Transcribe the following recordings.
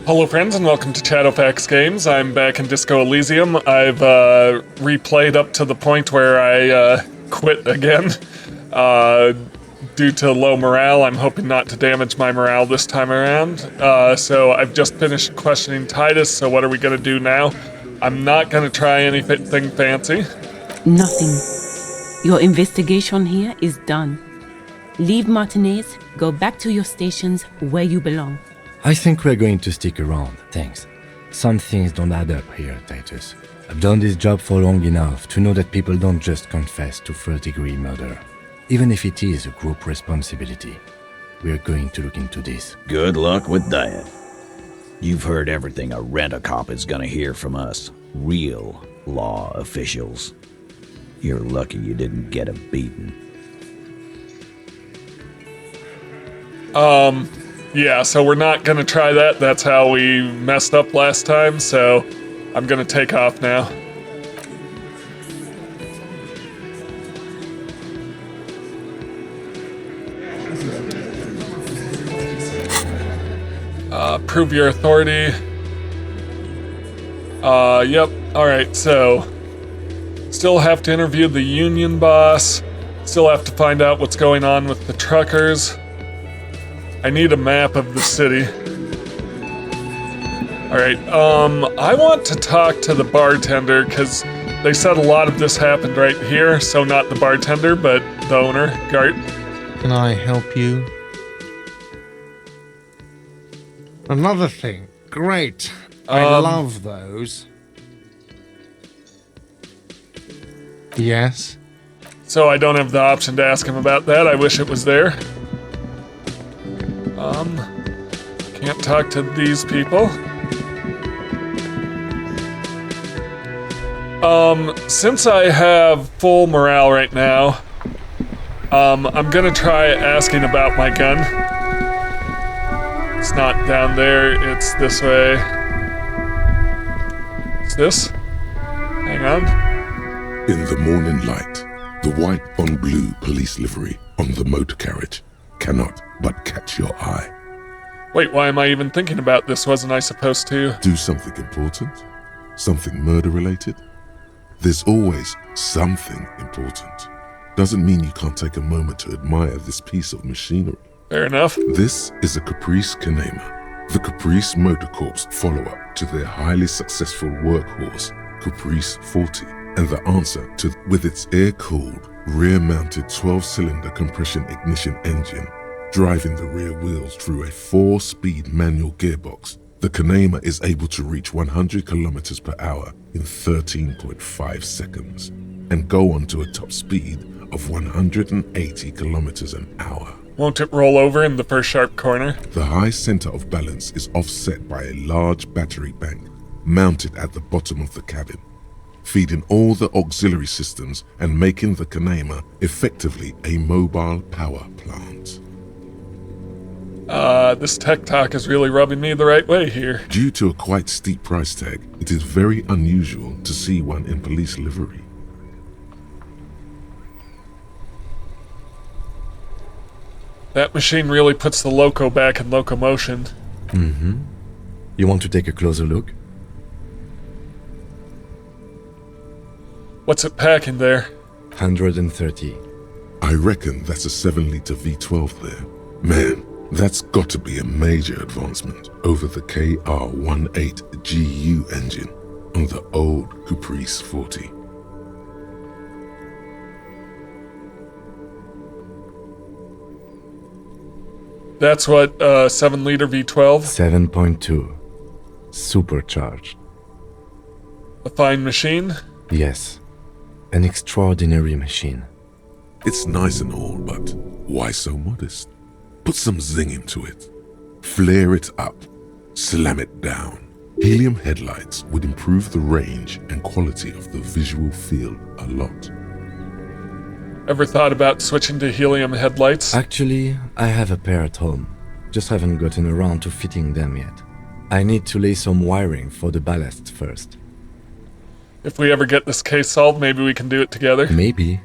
Hello friends and welcome to Shadowfax Games. I'm back in Disco Elysium. I've replayed up to the point where I quit again due to low morale. I'm hoping not to damage my morale this time around. So I've just finished questioning Titus, so what are we going to do now? I'm not going to try anything fancy. Nothing. Your investigation here is done. Leave Martinez, go back to your stations where you belong. I think we're going to stick around, thanks. Some things don't add up here, Titus. I've done this job for long enough to know that people don't just confess to first-degree murder. Even if it is a group responsibility, we're going to look into this. Good luck with that. You've heard everything a rent-a-cop is gonna hear from us. Real law officials. You're lucky you didn't get a beating. Yeah, so we're not gonna try that. That's how we messed up last time, so I'm gonna take off now. Prove your authority. Yep, alright, so still have to interview the union boss. Still have to find out what's going on with the truckers. I need a map of the city. Alright, I want to talk to the bartender, because they said a lot of this happened right here, so not the bartender, but the owner, Gart. Can I help you? Another thing. Great. I love those. Yes? So I don't have the option to ask him about that. I wish it was there. Can't talk to these people. Since I have full morale right now, I'm gonna try asking about my gun. It's not down there, it's this way. It's this? Hang on. In the morning light, the white on blue police livery on the motor carriage cannot but catch your eye. Wait, why am I even thinking about this? Wasn't I supposed to? Do something important? Something murder-related? There's always something important. Doesn't mean you can't take a moment to admire this piece of machinery. Fair enough. This is a Caprice Kanema, the Caprice Motor Corp's follow-up to their highly successful workhorse, Caprice 40, and the answer to, with its air-cooled, rear-mounted 12-cylinder compression ignition engine, driving the rear wheels through a 4-speed manual gearbox, the Kanema is able to reach 100 kilometers per hour in 13.5 seconds and go on to a top speed of 180 kilometers an hour. Won't it roll over in the first sharp corner? The high center of balance is offset by a large battery bank mounted at the bottom of the cabin, feeding all the auxiliary systems and making the Kanema effectively a mobile power plant. This tech talk is really rubbing me the right way here. Due to a quite steep price tag, it is very unusual to see one in police livery. That machine really puts the loco back in locomotion. Mm-hmm. You want to take a closer look? What's it packing there? 130. I reckon that's a 7-liter V12 there. Man, that's got to be a major advancement over the KR-18GU engine on the old Caprice 40. That's what, 7-liter V12? 7.2. Supercharged. A fine machine? Yes. An extraordinary machine. It's nice and all, but why so modest? Put some zing into it. Flare it up. Slam it down. Helium headlights would improve the range and quality of the visual field a lot. Ever thought about switching to helium headlights? Actually, I have a pair at home. Just haven't gotten around to fitting them yet. I need to lay some wiring for the ballast first. If we ever get this case solved, maybe we can do it together? Maybe.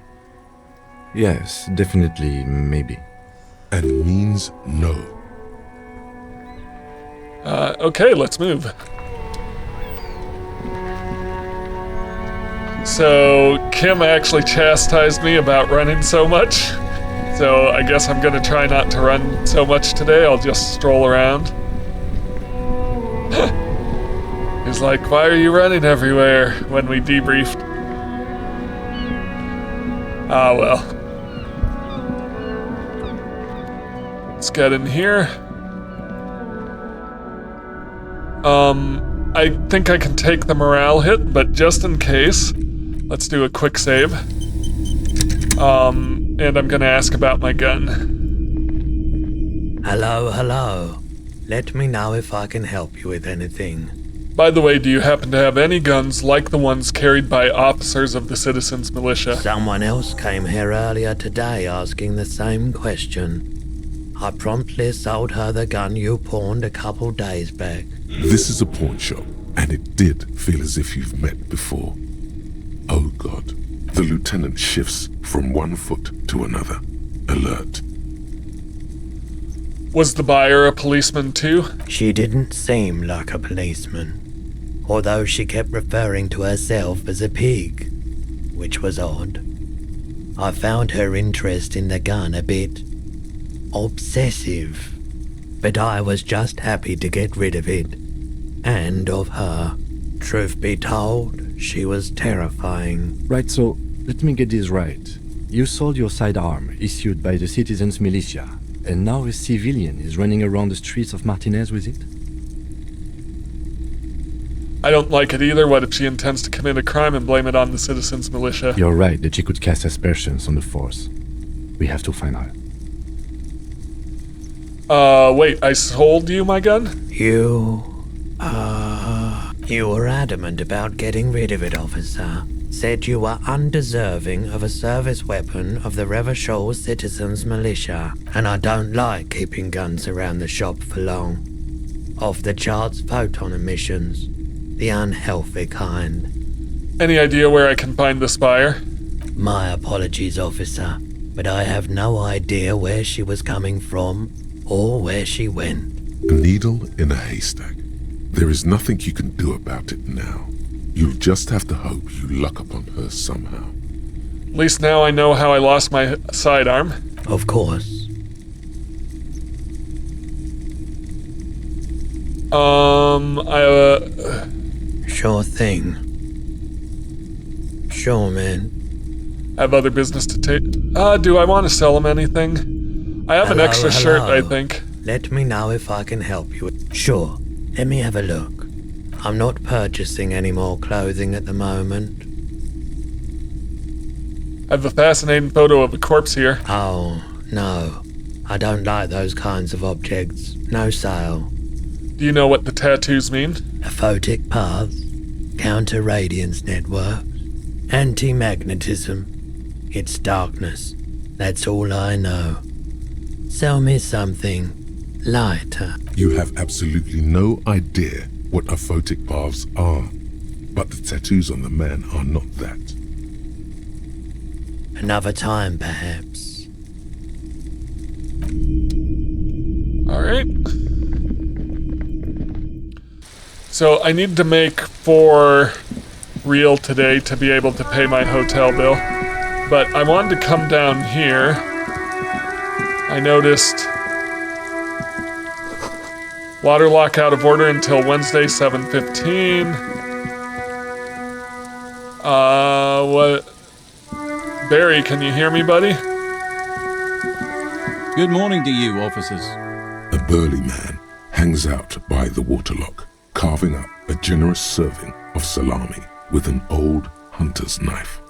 Yes, definitely maybe. And means no. Okay, let's move. So, Kim actually chastised me about running so much. So, I guess I'm gonna try not to run so much today. I'll just stroll around. He's like, why are you running everywhere when we debriefed? Ah, well. Let's get in here. I think I can take the morale hit, but just in case, let's do a quick save. And I'm gonna ask about my gun. Hello. Let me know if I can help you with anything. By the way, do you happen to have any guns like the ones carried by officers of the Citizens Militia? Someone else came here earlier today asking the same question. I promptly sold her the gun you pawned a couple days back. This is a pawn shop, and it did feel as if you've met before. Oh God. The lieutenant shifts from one foot to another. Alert. Was the buyer a policeman too? She didn't seem like a policeman, although she kept referring to herself as a pig, which was odd. I found her interest in the gun a bit obsessive, but I was just happy to get rid of it, and of her. Truth be told, she was terrifying. Right, so let me get this right. You sold your sidearm, issued by the Citizens Militia, and now a civilian is running around the streets of Martinez with it? I don't like it either. What if she intends to commit a crime and blame it on the Citizens Militia? You're right that she could cast aspersions on the force. We have to find her. Wait, I sold you my gun? You were adamant about getting rid of it, officer. Said you were undeserving of a service weapon of the Revachol Citizens Militia, and I don't like keeping guns around the shop for long. Off the charts photon emissions, the unhealthy kind. Any idea where I can find this buyer? My apologies, officer, but I have no idea where she was coming from or where she went. A needle in a haystack. There is nothing you can do about it now. You'll just have to hope you luck upon her somehow. At least now I know how I lost my sidearm. Of course. Sure thing. Sure, man. I have other business to take. Do I want to sell him anything? I have an extra shirt, I think. Let me know if I can help you. Sure. Let me have a look. I'm not purchasing any more clothing at the moment. I have a fascinating photo of a corpse here. Oh, no. I don't like those kinds of objects. No sale. Do you know what the tattoos mean? Aphotic paths, counter-radiance networks, anti-magnetism. It's darkness. That's all I know. Sell me something lighter. You have absolutely no idea what aphotic paths are, but the tattoos on the man are not that. Another time, perhaps. Alright. So I need to make 4 real today to be able to pay my hotel bill. But I wanted to come down here. I noticed water lock out of order until Wednesday, 7:15. What? Barry, can you hear me, buddy? Good morning to you, officers. A burly man hangs out by the waterlock, carving up a generous serving of salami with an old hunter's knife.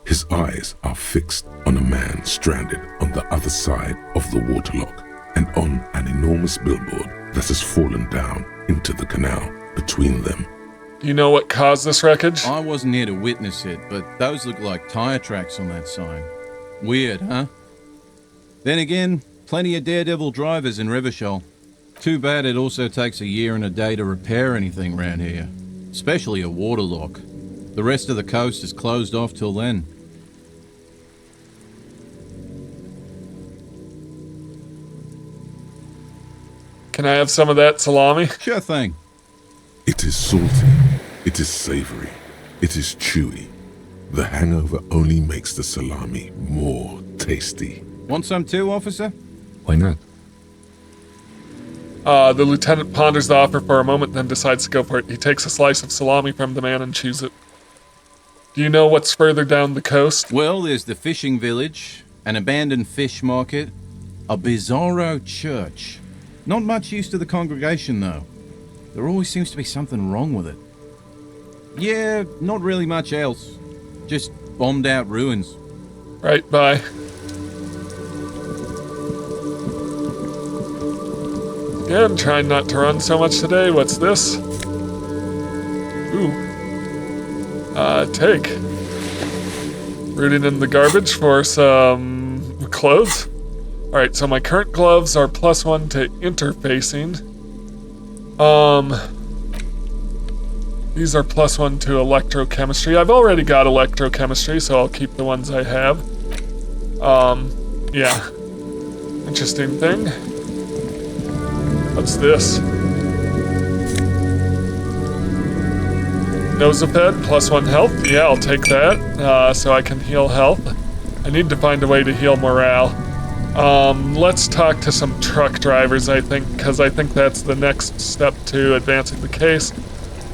His eyes are fixed on a man stranded on the other side of the waterlock and on an enormous billboard that has fallen down into the canal between them. Do you know what caused this wreckage? I wasn't here to witness it, but those look like tire tracks on that sign. Weird, huh? Then again, plenty of daredevil drivers in Revachol. Too bad it also takes a year and a day to repair anything round here, especially a waterlock. The rest of the coast is closed off till then. Can I have some of that salami? Sure thing. It is salty. It is savory. It is chewy. The hangover only makes the salami more tasty. Want some too, officer? Why not? The lieutenant ponders the offer for a moment, then decides to go for it. He takes a slice of salami from the man and chews it. Do you know what's further down the coast? Well, there's the fishing village, an abandoned fish market, a bizarro church. Not much use to the congregation, though. There always seems to be something wrong with it. Yeah, not really much else. Just bombed out ruins. Right, bye. Yeah, I'm trying not to run so much today. What's this? Ooh. Take. Rooting in the garbage for some clothes. Alright, so my current gloves are +1 to interfacing. These are +1 to electrochemistry. I've already got electrochemistry, so I'll keep the ones I have. Yeah. Interesting thing. What's this? Nosoped, +1 health. Yeah, I'll take that, so I can heal health. I need to find a way to heal morale. Let's talk to some truck drivers, I think, because I think that's the next step to advancing the case.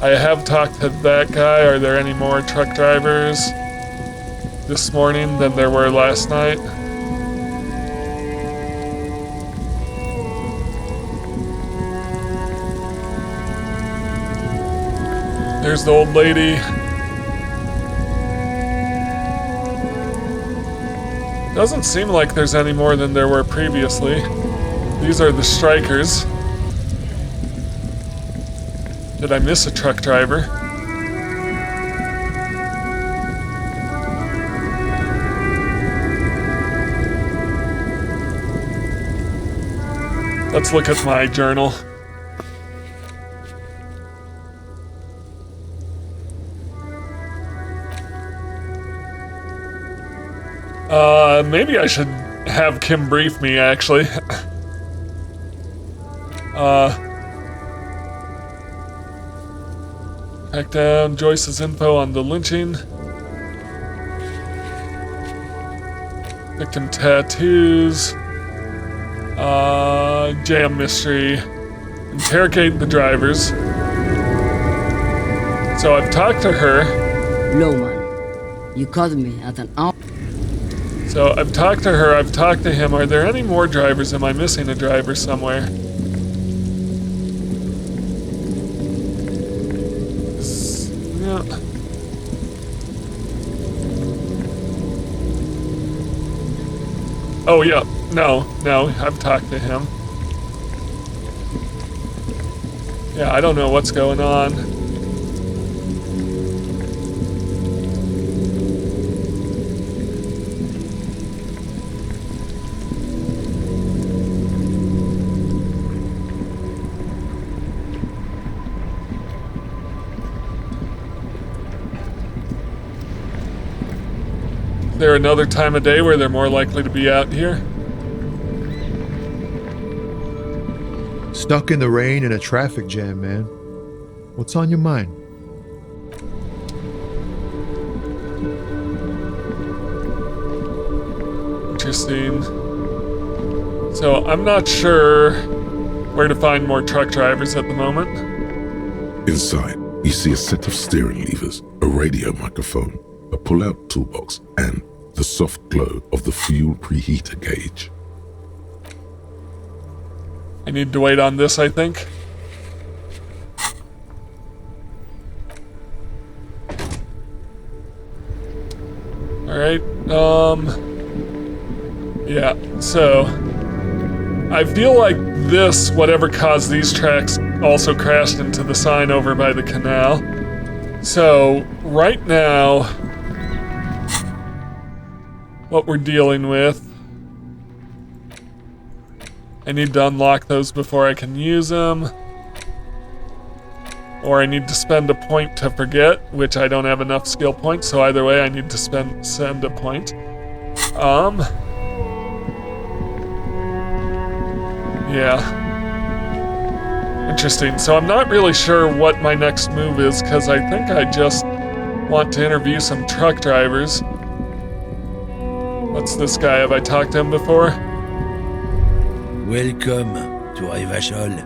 I have talked to that guy. Are there any more truck drivers this morning than there were last night? There's the old lady. Doesn't seem like there's any more than there were previously. These are the strikers. Did I miss a truck driver? Let's look at my journal. Maybe I should have Kim brief me, actually. Track down Joyce's info on the lynching. Victim tattoos. Jam mystery. Interrogate the drivers. So I've talked to her. Loman, you called me at an hour. So I've talked to her, I've talked to him. Are there any more drivers? Am I missing a driver somewhere? Yeah. Oh, yeah. No, I've talked to him. Yeah, I don't know what's going on. Is there another time of day where they're more likely to be out here? Stuck in the rain in a traffic jam, man. What's on your mind? Interesting. So I'm not sure where to find more truck drivers at the moment. Inside, you see a set of steering levers, a radio microphone, a pull-out toolbox, and the soft glow of the fuel preheater gauge. I need to wait on this, I think. Alright, yeah, so I feel like this, whatever caused these tracks, also crashed into the sign over by the canal. So, right now, what we're dealing with, I need to unlock those before I can use them. Or I need to spend a point to forget, which I don't have enough skill points, so either way I need to send a point. Yeah. Interesting. So I'm not really sure what my next move is, because I think I just want to interview some truck drivers. What's this guy? Have I talked to him before? Welcome to Revachol.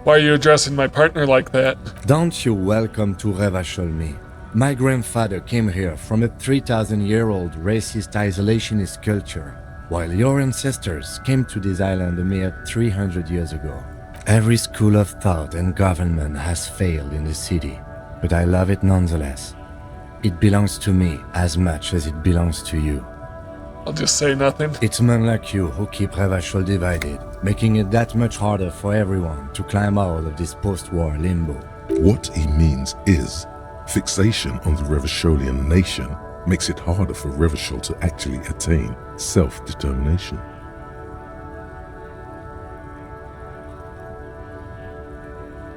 Why are you addressing my partner like that? Don't you welcome to Revachol me. My grandfather came here from a 3,000-year-old racist isolationist culture, while your ancestors came to this island a mere 300 years ago. Every school of thought and government has failed in the city, but I love it nonetheless. It belongs to me as much as it belongs to you. I'll just say nothing. It's men like you who keep Revachol divided, making it that much harder for everyone to climb out of this post-war limbo. What he means is, fixation on the Revacholian nation makes it harder for Revachol to actually attain self-determination.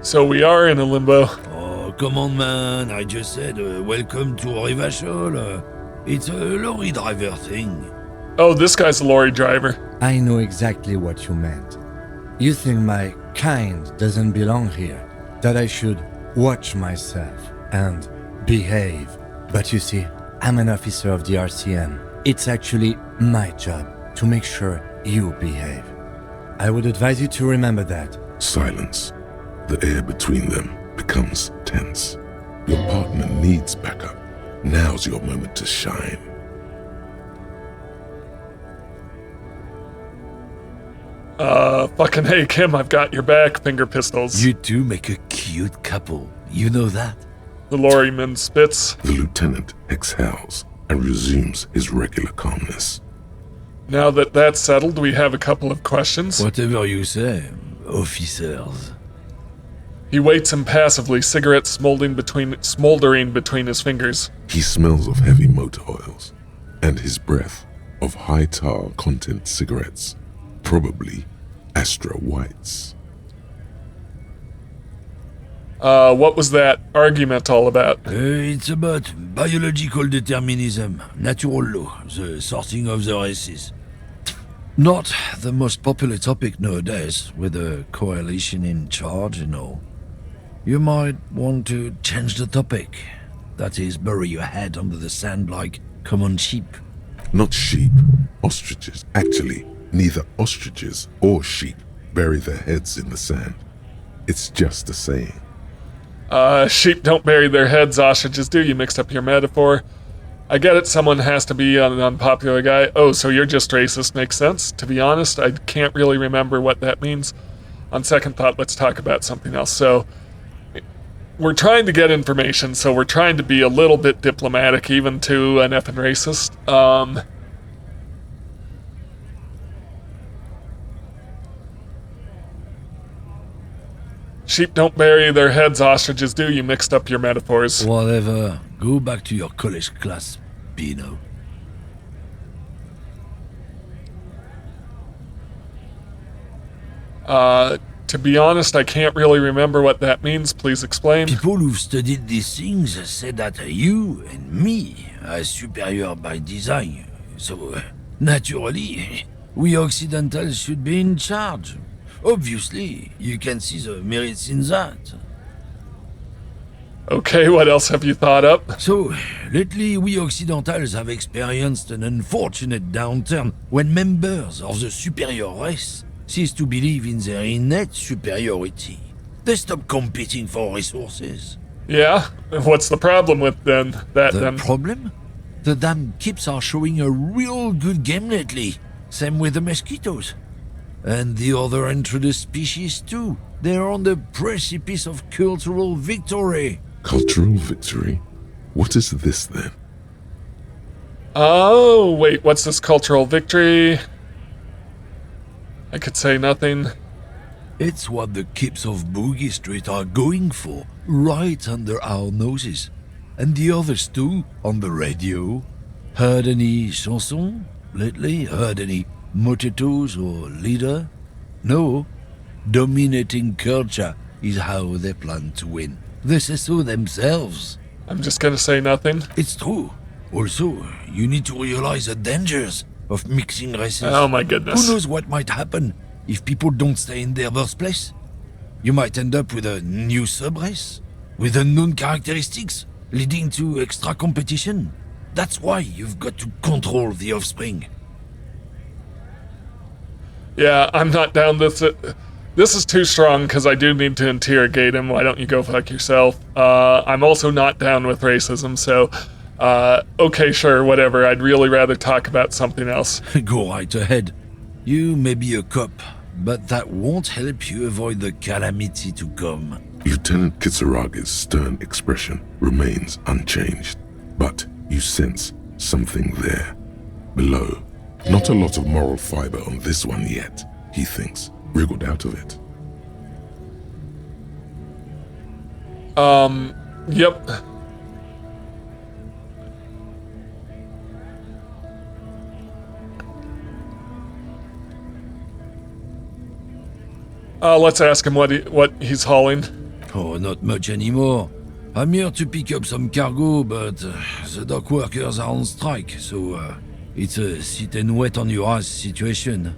So we are in a limbo. Oh, come on, man. I just said welcome to Revachol. It's a lorry driver thing. Oh, this guy's a lorry driver. I know exactly what you meant. You think my kind doesn't belong here, that I should watch myself and behave. But you see, I'm an officer of the RCM. It's actually my job to make sure you behave. I would advise you to remember that. Silence. The air between them becomes tense. Your partner needs backup. Now's your moment to shine. Fucking hey, Kim, I've got your back, finger pistols. You two make a cute couple. You know that? The lorryman spits. The lieutenant exhales and resumes his regular calmness. Now that that's settled, we have a couple of questions. Whatever you say, officers. He waits impassively, cigarette smoldering between his fingers. He smells of heavy motor oils and his breath of high tar content cigarettes, probably Astra Whites. What was that argument all about? It's about biological determinism, natural law, the sorting of the races. Not the most popular topic nowadays, with a coalition in charge and all. You might want to change the topic. That is, bury your head under the sand like common sheep. Not sheep, ostriches. Actually, neither ostriches or sheep bury their heads in the sand. It's just a saying. Sheep don't bury their heads, ostriches do. You mixed up your metaphor. I get it, someone has to be an unpopular guy. Oh, so you're just racist. Makes sense. To be honest, I can't really remember what that means. On second thought, let's talk about something else. So, we're trying to get information, so we're trying to be a little bit diplomatic, even to an effing racist. Sheep don't bury their heads, ostriches do. You mixed up your metaphors. Whatever. Go back to your college class, Bino. To be honest, I can't really remember what that means. Please explain. People who've studied these things say that you and me are superior by design. So, naturally, we Occidentals should be in charge. Obviously, you can see the merits in that. Okay, what else have you thought up? So, lately we Occidentals have experienced an unfortunate downturn when members of the superior race cease to believe in their innate superiority. They stop competing for resources. Yeah? What's the problem with that The problem? The damn kips are showing a real good game lately. Same with the mosquitoes. And the other introduced species too. They're on the precipice of cultural victory. Cultural victory? What is this then? Oh, wait, what's this cultural victory? I could say nothing. It's what the kips of Boogie Street are going for, right under our noses. And the others too, on the radio. Heard any chansons lately? Heard any motetos or leader? No. Dominating culture is how they plan to win. They say so themselves. I'm just gonna say nothing. It's true. Also, you need to realize the dangers. of mixing races. Oh my goodness. Who knows what might happen if people don't stay in their birthplace? You might end up with a new sub-race, with unknown characteristics, leading to extra competition. That's why you've got to control the offspring. Yeah, I'm not down this. This is too strong because I do need to interrogate him. Why don't you go fuck yourself? I'm also not down with racism, so okay, sure, whatever. I'd really rather talk about something else. Go right ahead. You may be a cop, but that won't help you avoid the calamity to come. Lieutenant Kitsurage's stern expression remains unchanged, but you sense something there. Below. Not a lot of moral fiber on this one yet, he thinks, wriggled out of it. Yep. Let's ask him what he's hauling. Oh, not much anymore. I'm here to pick up some cargo, but the dock workers are on strike, so it's a sit and wait on your ass situation.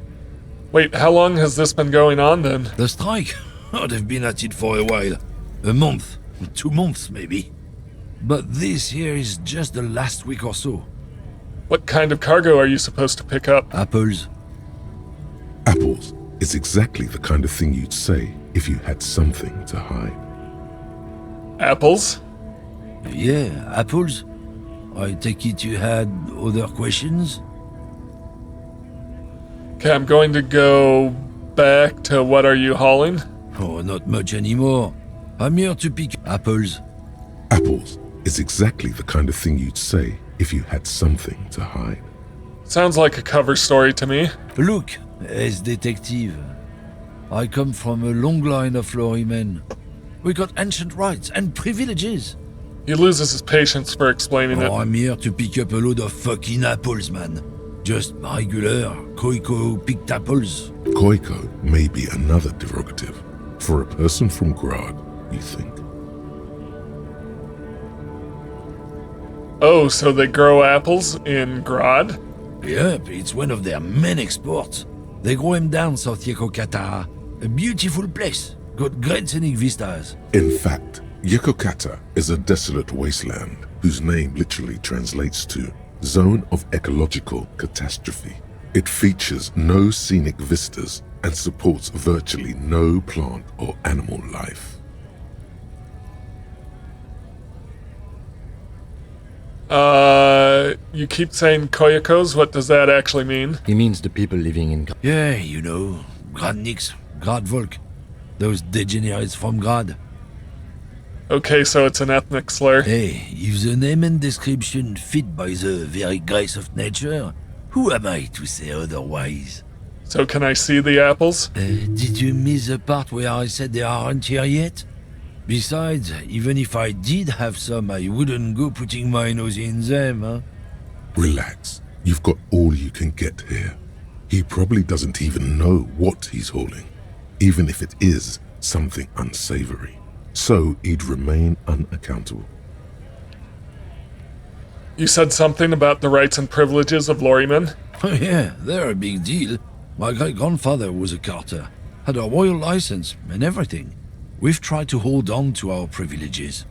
Wait, how long has this been going on then? The strike? Oh, they've been at it for a while. A month, 2 months maybe. But this here is just the last week or so. What kind of cargo are you supposed to pick up? Apples. Apples is exactly the kind of thing you'd say if you had something to hide. Apples? Yeah, apples. I take it you had other questions? Okay, I'm going to go back to what are you hauling? Oh, not much anymore. I'm here to pick apples. Apples is exactly the kind of thing you'd say if you had something to hide. Sounds like a cover story to me. Look, as detective, I come from a long line of lorrymen. We got ancient rights and privileges. He loses his patience for explaining it. I'm here to pick up a load of fucking apples, man. Just regular, Koiko-picked apples. Koiko may be another derogative for a person from Grad, you think. Oh, so they grow apples in Grad? Yep, it's one of their main exports. They grow them down South Yekokata. A beautiful place. Got great scenic vistas. In fact, Yekokata is a desolate wasteland whose name literally translates to Zone of Ecological Catastrophe. It features no scenic vistas and supports virtually no plant or animal life. You keep saying Koyakos, what does that actually mean? He means the people living in... Yeah, you know, Gradniks, Gradvolk. Those degenerates from Grad. Okay, so it's an ethnic slur. Hey, if the name and description fit by the very grace of nature, who am I to say otherwise? So can I see the apples? Did you miss the part where I said they aren't here yet? Besides, even if I did have some, I wouldn't go putting my nose in them, huh? Relax. You've got all you can get here. He probably doesn't even know what he's hauling, even if it is something unsavory. So he'd remain unaccountable. You said something about the rights and privileges of lorrymen? Oh yeah, they're a big deal. My great-grandfather was a carter, had a royal license and everything. We've tried to hold on to our privileges.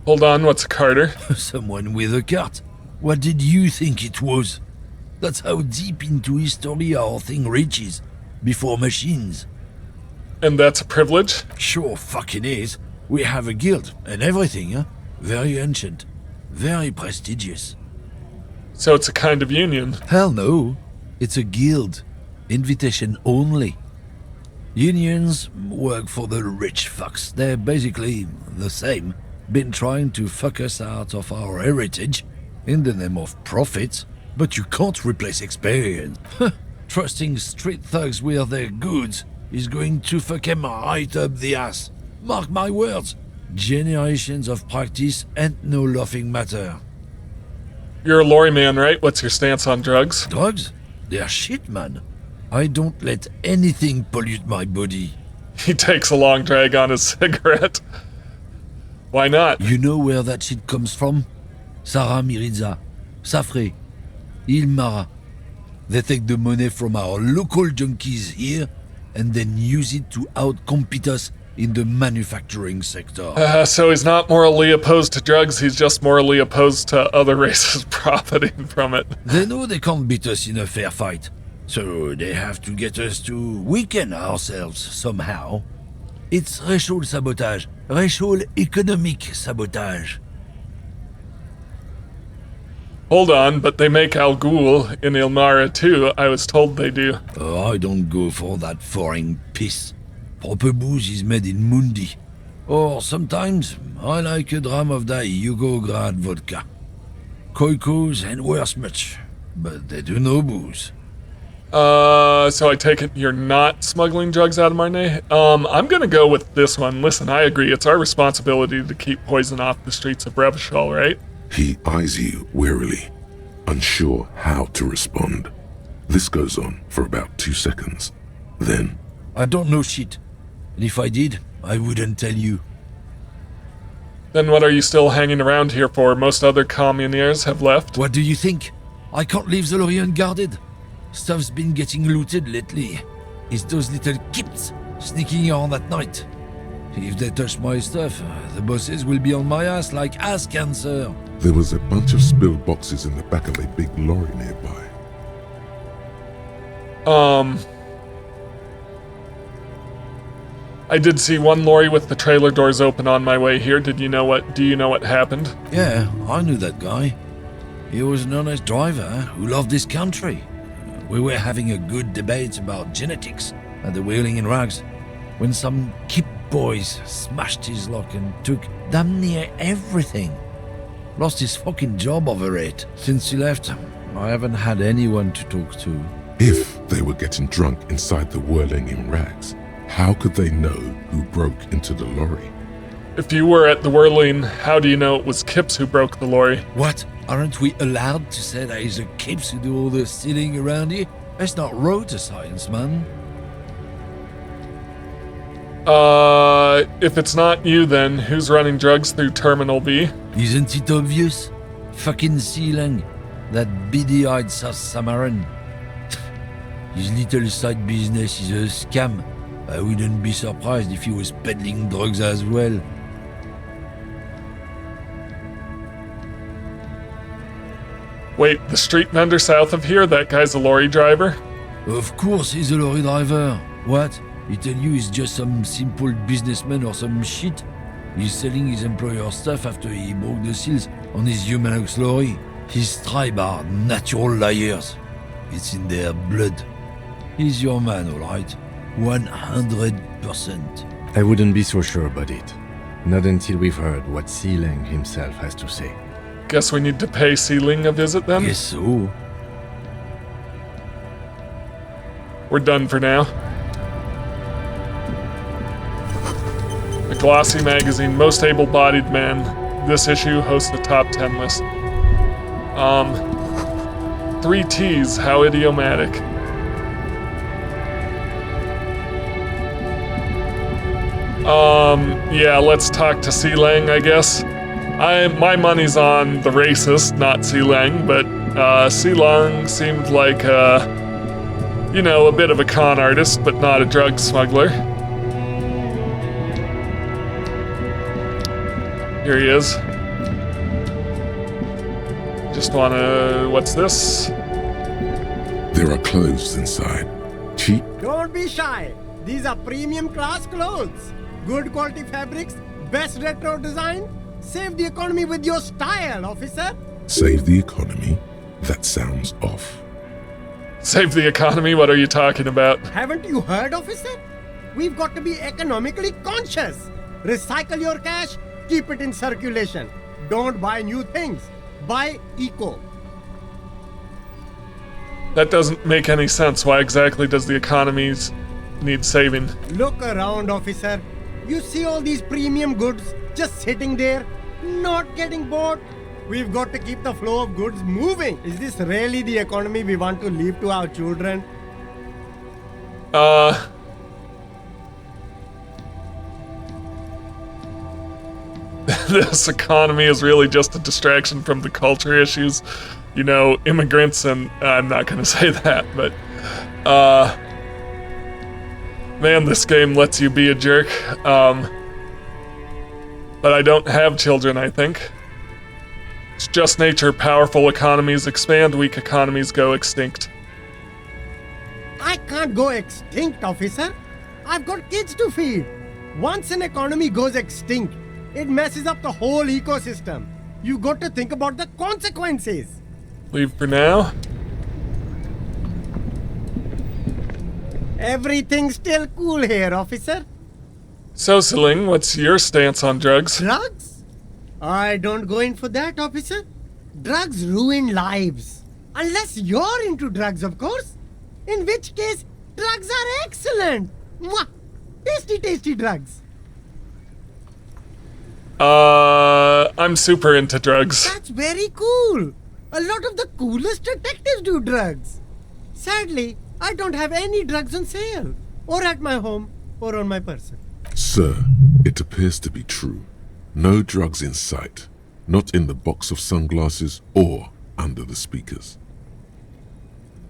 Hold on, what's a carter? Someone with a cart. What did you think it was? That's how deep into history our thing reaches, before machines. And that's a privilege? Sure fucking is. We have a guild and everything, huh? Very ancient. Very prestigious. So it's a kind of union? Hell no. It's a guild. Invitation only. Unions work for the rich fucks. They're basically the same. Been trying to fuck us out of our heritage in the name of profit, but you can't replace experience. Trusting street thugs with their goods is going to fuck 'em right up the ass. Mark my words. Generations of practice ain't no laughing matter. You're a lorryman, right? What's your stance on drugs? Drugs? They're shit, man. I don't let anything pollute my body. He takes a long drag on his cigarette. Why not? You know where that shit comes from? Sarah Miriza. Safre. Ilmara. They take the money from our local junkies here and then use it to outcompete us in the manufacturing sector. So he's not morally opposed to drugs, he's just morally opposed to other races profiting from it. They know they can't beat us in a fair fight, so they have to get us to weaken ourselves somehow. It's racial sabotage, racial economic sabotage. Hold on, but they make Al Ghul in Ilmara too. I was told they do. Oh, I don't go for that foreign piss. Proper booze is made in Mundi. Or sometimes I like a dram of that Yugograd vodka. Koikos and worse much, but they do no booze. So I take it you're not smuggling drugs out of Marnay? I'm gonna go with this one. Listen, I agree. It's our responsibility to keep poison off the streets of Revachol, right? He eyes you warily, unsure how to respond. This goes on for about 2 seconds. Then, I don't know shit. And if I did, I wouldn't tell you. Then what are you still hanging around here for? Most other communaires have left. What do you think? I can't leave the lorry unguarded. Stuff's been getting looted lately. It's those little kids sneaking around at night. If they touch my stuff, the bosses will be on my ass like ass cancer. there was a bunch of spilled boxes in the back of a big lorry nearby. I did see one lorry with the trailer doors open on my way here. Do you know what happened? Yeah, I knew that guy. He was an honest driver who loved this country. We were having a good debate about genetics at the Wheeling in Rags when some Kip boys smashed his lock and took damn near everything. Lost his fucking job over it. Since he left, I haven't had anyone to talk to. If they were getting drunk inside the Whirling in Rags, how could they know who broke into the lorry? If you were at the Whirling, how do you know it was Kips who broke the lorry? What? Aren't we allowed to say that it's the Kips who do all the stealing around here? That's not road to science, man. If it's not you, then who's running drugs through Terminal B? Isn't it obvious? Fucking Sealang, that beady-eyed South Samaran. His little side business is a scam. I wouldn't be surprised if he was peddling drugs as well. Wait, the street vendor south of here? That guy's a lorry driver? Of course he's a lorry driver. What? He tell you he's just some simple businessman or some shit? He's selling his employer stuff after he broke the seals on his Humanux lorry. His tribe are natural liars. It's in their blood. He's your man, alright? 100%. I wouldn't be so sure about it. Not until we've heard what Sealang himself has to say. Guess we need to pay Sealing a visit then? Guess so. We're done for now. The glossy magazine, Most Able-Bodied Man. This issue hosts a top 10 list. 3 T's, how idiomatic. Yeah, let's talk to Sealang, I guess. My money's on the racist, not Sealang, but Sealang seemed like a bit of a con artist, but not a drug smuggler. Here he is. Just wanna... what's this? There are clothes inside. Cheap. Don't be shy. These are premium class clothes. Good quality fabrics, best retro design. Save the economy with your style, officer. Save the economy? That sounds off. Save the economy? What are you talking about? Haven't you heard, officer? We've got to be economically conscious. Recycle your cash, keep it in circulation. Don't buy new things. Buy eco. That doesn't make any sense. Why exactly does the economy need saving? Look around, officer. You see all these premium goods just sitting there, not getting bought. We've got to keep the flow of goods moving. Is this really the economy we want to leave to our children? This economy is really just a distraction from the culture issues. immigrants, and I'm not gonna say that, but, man, this game lets you be a jerk. But I don't have children, I think. It's just nature. Powerful economies expand, weak economies go extinct. I can't go extinct, officer. I've got kids to feed. Once an economy goes extinct, it messes up the whole ecosystem. You got to think about the consequences. Leave for now. Everything's still cool here, officer. So, Seling, what's your stance on drugs? Drugs? I don't go in for that, officer. Drugs ruin lives. Unless you're into drugs, of course. In which case, drugs are excellent. Mwah! Tasty, tasty drugs. I'm super into drugs. That's very cool. A lot of the coolest detectives do drugs. Sadly, I don't have any drugs on sale. Or at my home, or on my person. Sir, it appears to be true. No drugs in sight. Not in the box of sunglasses or under the speakers.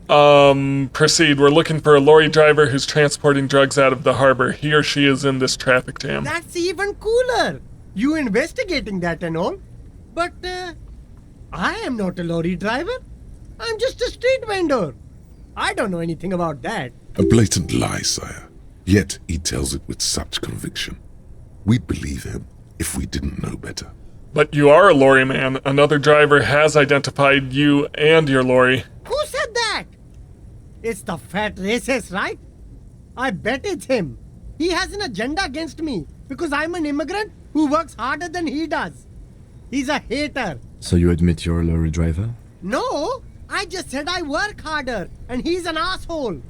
Proceed. We're looking for a lorry driver who's transporting drugs out of the harbor. He or she is in this traffic jam. That's even cooler. You investigating that and all. But, I am not a lorry driver. I'm just a street vendor. I don't know anything about that. A blatant lie, sire. Yet he tells it with such conviction. We'd believe him if we didn't know better. But you are a lorry man. Another driver has identified you and your lorry. Who said that? It's the fat racist, right? I bet it's him. He has an agenda against me because I'm an immigrant who works harder than he does. He's a hater. So you admit you're a lorry driver? No, I just said I work harder and he's an asshole.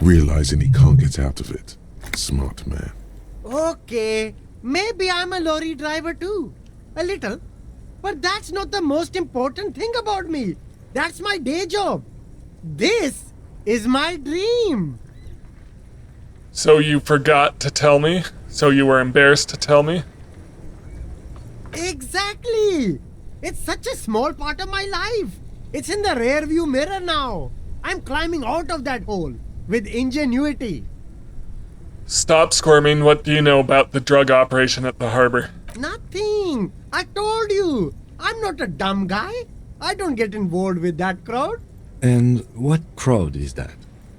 Realizing he can't get out of it. Smart man. Okay, maybe I'm a lorry driver too. A little. But that's not the most important thing about me. That's my day job. This is my dream. So you forgot to tell me? So you were embarrassed to tell me? Exactly. It's such a small part of my life. It's in the rear view mirror now. I'm climbing out of that hole with ingenuity. Stop squirming. What do you know about the drug operation at the harbor? Nothing. I told you. I'm not a dumb guy. I don't get involved with that crowd. And what crowd is that?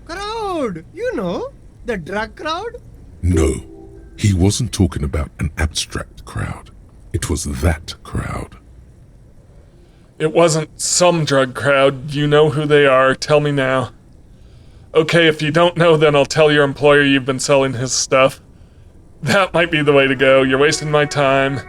Crowd? You know, the drug crowd? No, he wasn't talking about an abstract crowd. It was that crowd. It wasn't some drug crowd. You know who they are. Tell me now. Okay, if you don't know, then I'll tell your employer you've been selling his stuff. That might be the way to go. You're wasting my time.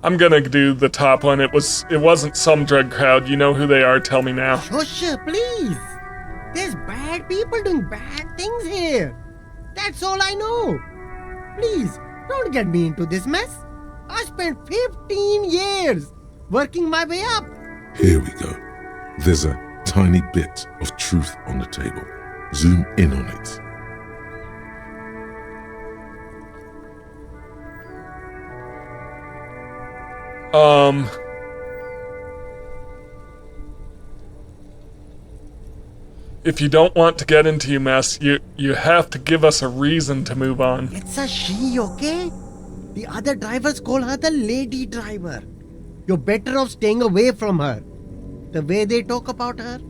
I'm gonna do the top one. It wasn't some drug crowd. You know who they are. Tell me now. Shush, please. There's bad people doing bad things here. That's all I know. Please, don't get me into this mess. I spent 15 years working my way up. Here we go. There's a tiny bit of truth on the table. Zoom in on it. If you don't want to get into your mess, you have to give us a reason to move on. It's a she, okay? The other drivers call her the lady driver. You're better off staying away from her. The way they talk about her,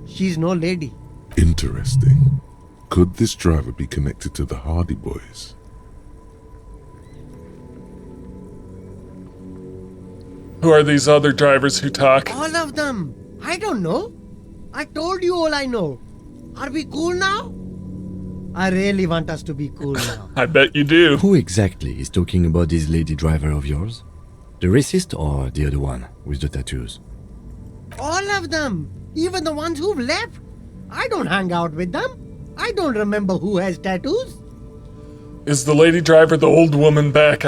she's no lady. Interesting. Could this driver be connected to the Hardy Boys? Who are these other drivers who talk? All of them. I don't know. I told you all I know. Are we cool now? I really want us to be cool now. I bet you do. Who exactly is talking about this lady driver of yours? The racist or the other one with the tattoos? All of them. Even the ones who've left. I don't hang out with them. I don't remember who has tattoos. Is the lady driver the old woman back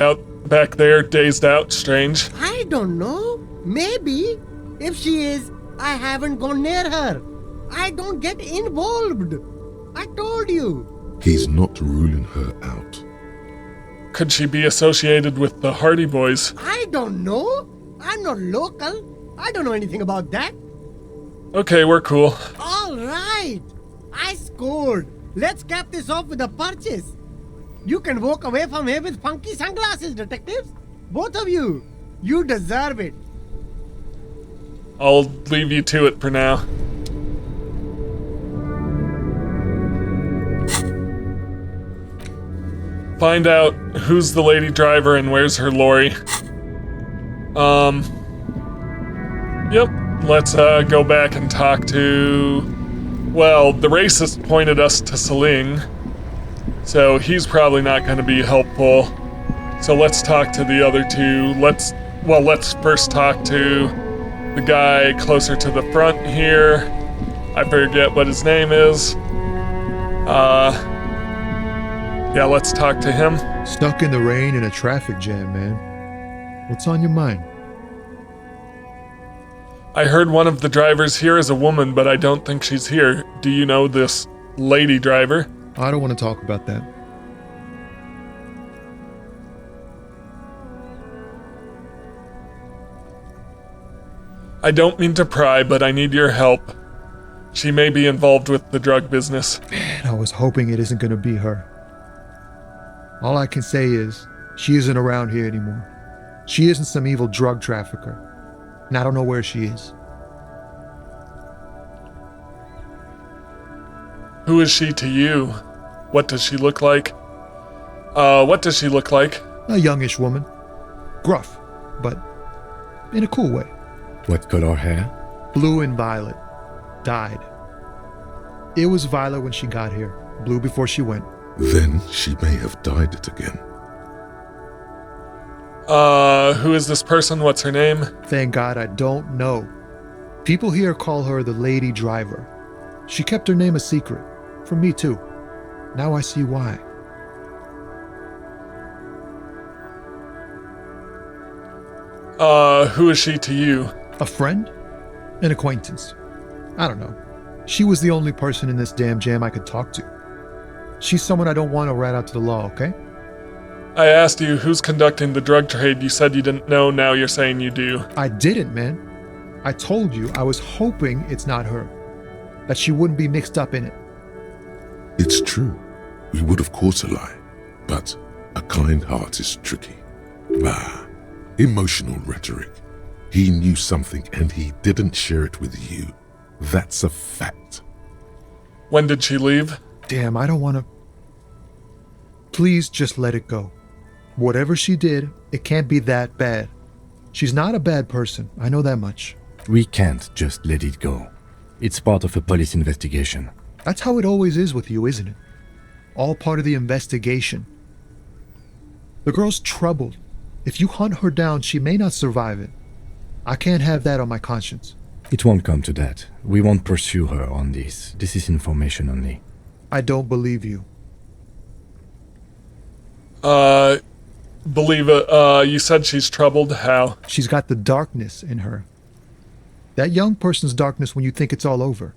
there, dazed out, strange? I don't know. Maybe. If she is, I haven't gone near her. I don't get involved. I told you. He's not ruling her out. Could she be associated with the Hardy Boys? I don't know. I'm not local. I don't know anything about that. Okay, we're cool. All right. I scored. Let's cap this off with a purchase. You can walk away from here with funky sunglasses, detectives. Both of you. You deserve it. I'll leave you to it for now. Find out who's the lady driver and where's her lorry. Yep. Let's go back and talk to... Well, the racist pointed us to Seling, so he's probably not going to be helpful. So let's talk to the other two. Let's first talk to the guy closer to the front here. I forget what his name is. Yeah, let's talk to him. Stuck in the rain in a traffic jam, man. What's on your mind? I heard one of the drivers here is a woman, but I don't think she's here. Do you know this lady driver? I don't want to talk about that. I don't mean to pry, but I need your help. She may be involved with the drug business. Man, I was hoping it isn't going to be her. All I can say is, she isn't around here anymore. She isn't some evil drug trafficker. And I don't know where she is. Who is she to you? What does she look like? What does she look like? A youngish woman. Gruff, but in a cool way. What color hair? Blue and violet. Dyed. It was violet when she got here. Blue before she went. Then she may have dyed it again. Who is this person? What's her name? Thank God I don't know. People here call her the lady driver. She kept her name a secret. From me too. Now I see why. Who is she to you? A friend? An acquaintance. I don't know. She was the only person in this damn jam I could talk to. She's someone I don't want to rat out to the law, okay? I asked you who's conducting the drug trade. You said you didn't know, now you're saying you do. I didn't, man. I told you I was hoping it's not her. That she wouldn't be mixed up in it. It's true. We would have caught a lie. But a kind heart is tricky. Bah. Emotional rhetoric. He knew something and he didn't share it with you. That's a fact. When did she leave? Damn, I don't want to... Please just let it go. Whatever she did, it can't be that bad. She's not a bad person, I know that much. We can't just let it go. It's part of a police investigation. That's how it always is with you, isn't it? All part of the investigation. The girl's troubled. If you hunt her down, she may not survive it. I can't have that on my conscience. It won't come to that. We won't pursue her on this. This is information only. I don't believe you. Believe it. You said she's troubled. How? She's got the darkness in her. That young person's darkness when you think it's all over.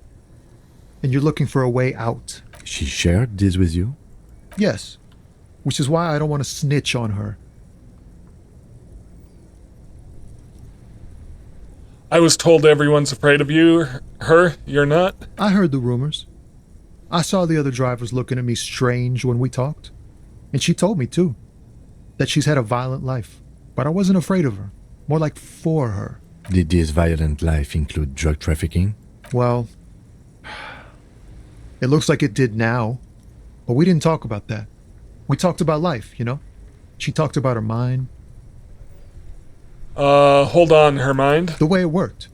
And you're looking for a way out. She shared this with you? Yes. Which is why I don't want to snitch on her. I was told everyone's afraid of you. Her? You're not? I heard the rumors. I saw the other drivers looking at me strange when we talked. And she told me, too, that she's had a violent life. But I wasn't afraid of her. More like for her. Did this violent life include drug trafficking? Well, it looks like it did now. But we didn't talk about that. We talked about life, you know? She talked about her mind. Hold on, her mind? The way it worked.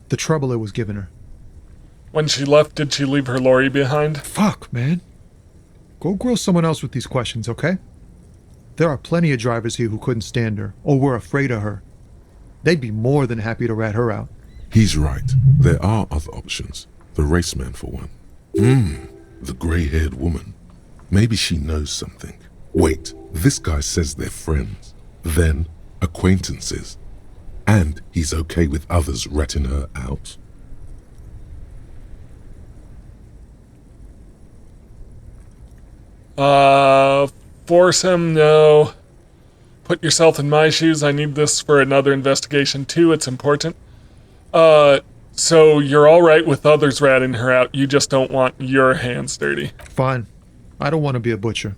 The trouble it was giving her. When she left, did she leave her lorry behind? Fuck, man. Go grill someone else with these questions, okay? There are plenty of drivers here who couldn't stand her, or were afraid of her. They'd be more than happy to rat her out. He's right. There are other options. The raceman, for one. The grey-haired woman. Maybe she knows something. Wait, this guy says they're friends. Then, acquaintances. And he's okay with others ratting her out. Force him? No. Put yourself in my shoes. I need this for another investigation too. It's important. So you're alright with others ratting her out. You just don't want your hands dirty. Fine. I don't want to be a butcher.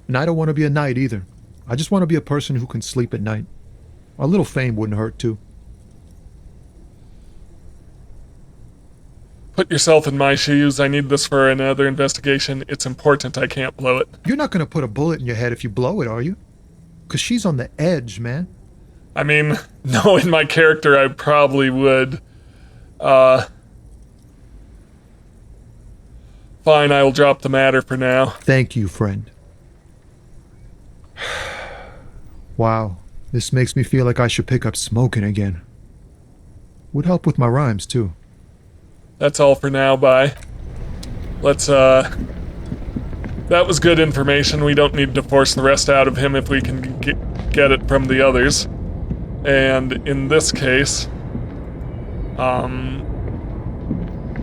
And I don't want to be a knight either. I just want to be a person who can sleep at night. A little fame wouldn't hurt too. Put yourself in my shoes. I need this for another investigation. It's important. I can't blow it. You're not going to put a bullet in your head if you blow it, are you? Because she's on the edge, man. I mean, knowing my character, I probably would. Fine, I will drop the matter for now. Thank you, friend. Wow, this makes me feel like I should pick up smoking again. Would help with my rhymes, too. That's all for now, bye. Let's, that was good information. We don't need to force the rest out of him if we can get it from the others. And in this case,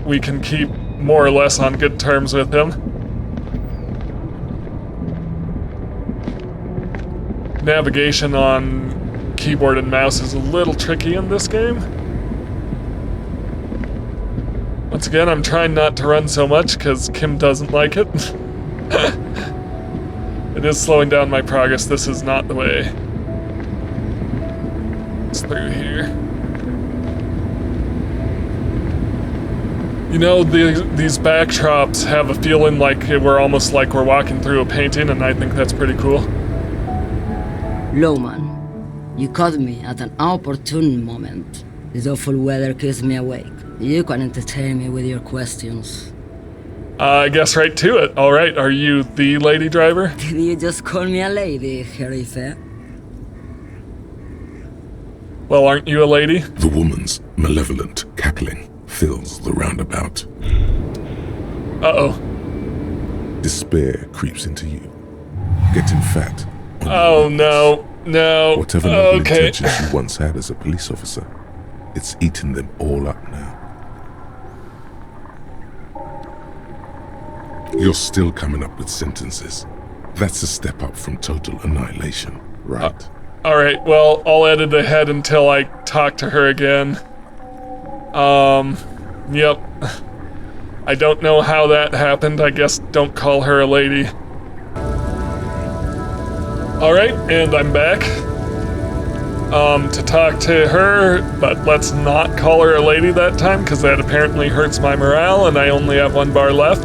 we can keep more or less on good terms with him. Navigation on keyboard and mouse is a little tricky in this game. Once again, I'm trying not to run so much because Kim doesn't like it. It is slowing down my progress. This is not the way. It's through here. You know, these backdrops have a feeling like we're almost like we're walking through a painting, and I think that's pretty cool. Lowman, you caught me at an opportune moment. This awful weather keeps me awake. You can entertain me with your questions. I guess right to it. All right, are you the lady driver? Did you just call me a lady, Herife? Well, aren't you a lady? The woman's malevolent cackling fills the roundabout. Uh-oh. Despair creeps into you, getting fat. Oh, no. No. Whatever noble intentions you once had as a police officer, it's eaten them all up now. You're still coming up with sentences. That's a step up from total annihilation, right? Alright, well, I'll edit ahead until I talk to her again. Yep. I don't know how that happened. I guess don't call her a lady. Alright, and I'm back. To talk to her, but let's not call her a lady that time, because that apparently hurts my morale, and I only have 1 bar left.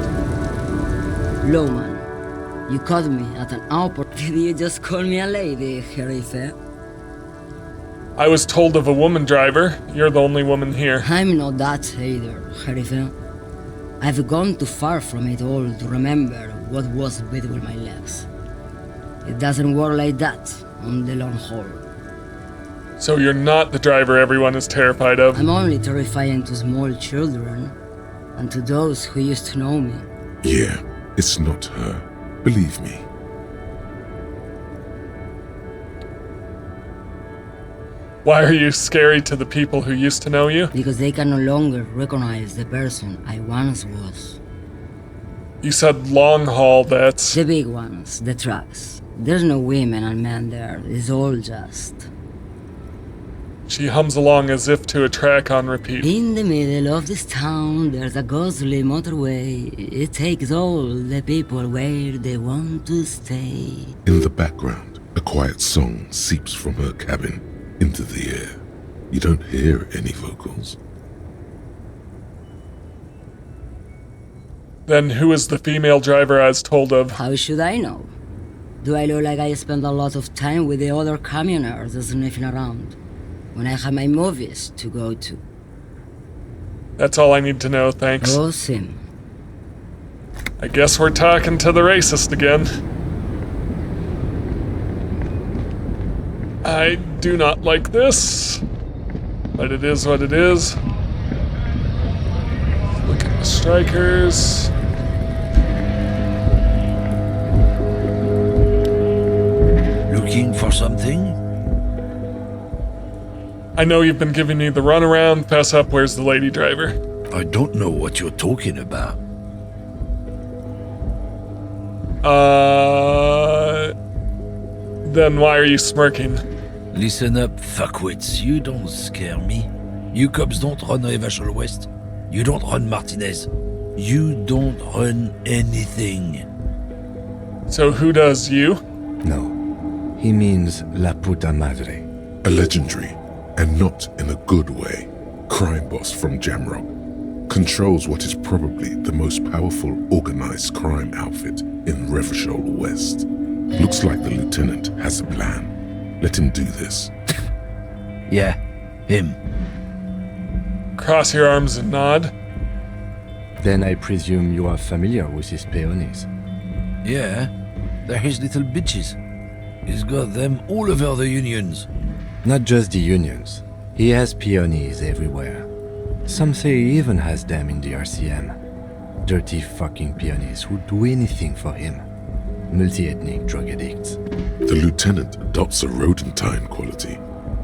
Lowman, you caught me at an opportunity. Did you just call me a lady, Herife? I was told of a woman driver. You're the only woman here. I'm not that either, Herife. I've gone too far from it all to remember what was between my legs. It doesn't work like that on the long haul. So you're not the driver everyone is terrified of? I'm only terrifying to small children, and to those who used to know me. Yeah, it's not her. Believe me. Why are you scary to the people who used to know you? Because they can no longer recognize the person I once was. You said long haul, that's... The big ones, the trucks. There's no women and men there, it's all just... She hums along as if to a track on repeat. In the middle of this town, there's a ghostly motorway. It takes all the people where they want to stay. In the background, a quiet song seeps from her cabin into the air. You don't hear any vocals. Then who is the female driver I was told of? How should I know? Do I look like I spend a lot of time with the other communers sniffing around when I have my movies to go to? That's all I need to know, thanks. Oh, Sim. I guess we're talking to the racist again. I do not like this, but it is what it is. Look at the strikers. Looking for something? I know you've been giving me the runaround. Fess up, where's the lady driver? I don't know what you're talking about. Then why are you smirking? Listen up, fuckwits. You don't scare me. You cops don't run Revachol West. You don't run Martinez. You don't run anything. So who does you? No. He means La Puta Madre. A legendary, and not in a good way, crime boss from Jamrock. Controls what is probably the most powerful organized crime outfit in Revachol West. Looks like the lieutenant has a plan. Let him do this. Yeah, him. Cross your arms and nod. Then I presume you are familiar with his peonies. Yeah, they're his little bitches. He's got them all over the unions. Not just the unions. He has peonies everywhere. Some say he even has them in the RCM. Dirty fucking peonies who'd do anything for him. Multi-ethnic drug addicts. The lieutenant adopts a rodentine quality.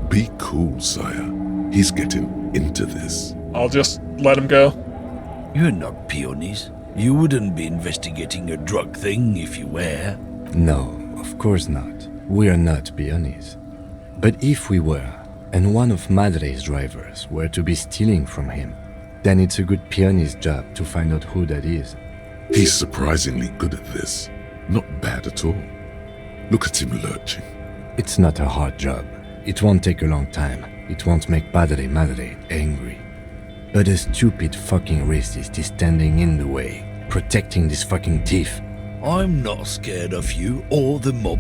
Be cool, sire. He's getting into this. I'll just let him go. You're not peonies. You wouldn't be investigating a drug thing if you were. No, of course not. We are not peonies. But if we were, and one of Madre's drivers were to be stealing from him, then it's a good peony's job to find out who that is. He's surprisingly good at this. Not bad at all. Look at him lurching. It's not a hard job. It won't take a long time. It won't make Padre Madre angry. But a stupid fucking racist is standing in the way, protecting this fucking thief. I'm not scared of you or the mob.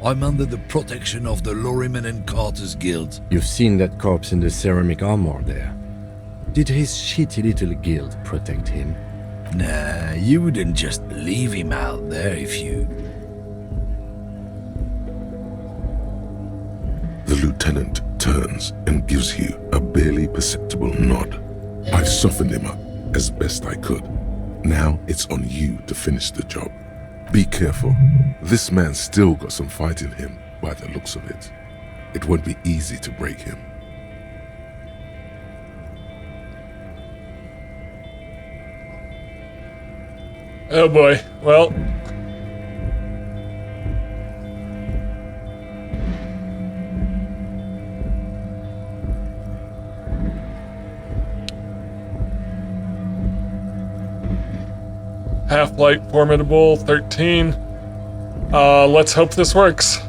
I'm under the protection of the Lorryman and Carter's Guild. You've seen that corpse in the ceramic armor there. Did his shitty little guild protect him? Nah, you wouldn't just leave him out there if you... The lieutenant turns and gives you a barely perceptible nod. I've softened him up as best I could. Now it's on you to finish the job. Be careful. This man's still got some fight in him by the looks of it. It won't be easy to break him. Oh boy. Well. Half-Light Formidable 13. Let's hope this works.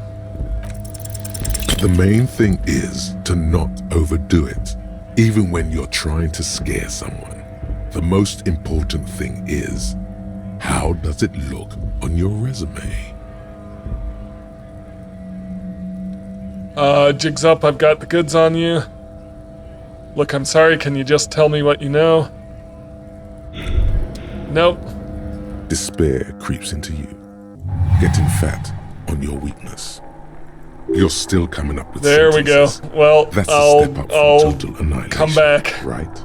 The main thing is to not overdo it, even when you're trying to scare someone. The most important thing is, how does it look on your resume? Jigs up, I've got the goods on you. Look, I'm sorry, can you just tell me what you know? Nope. Despair creeps into you, getting fat on your weakness. You're still coming up with there sentences. We go. Well, that's I'll, a step up from I'll total annihilation, come back. Right?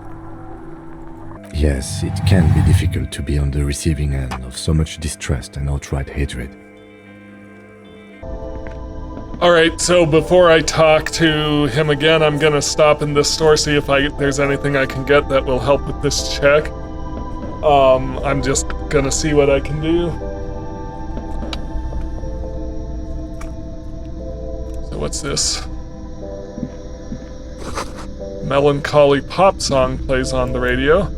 Yes, it can be difficult to be on the receiving end of so much distrust and outright hatred. Alright, so before I talk to him again, I'm gonna stop in this store, see if there's anything I can get that will help with this check. I'm just gonna see what I can do. So what's this? Melancholy pop song plays on the radio.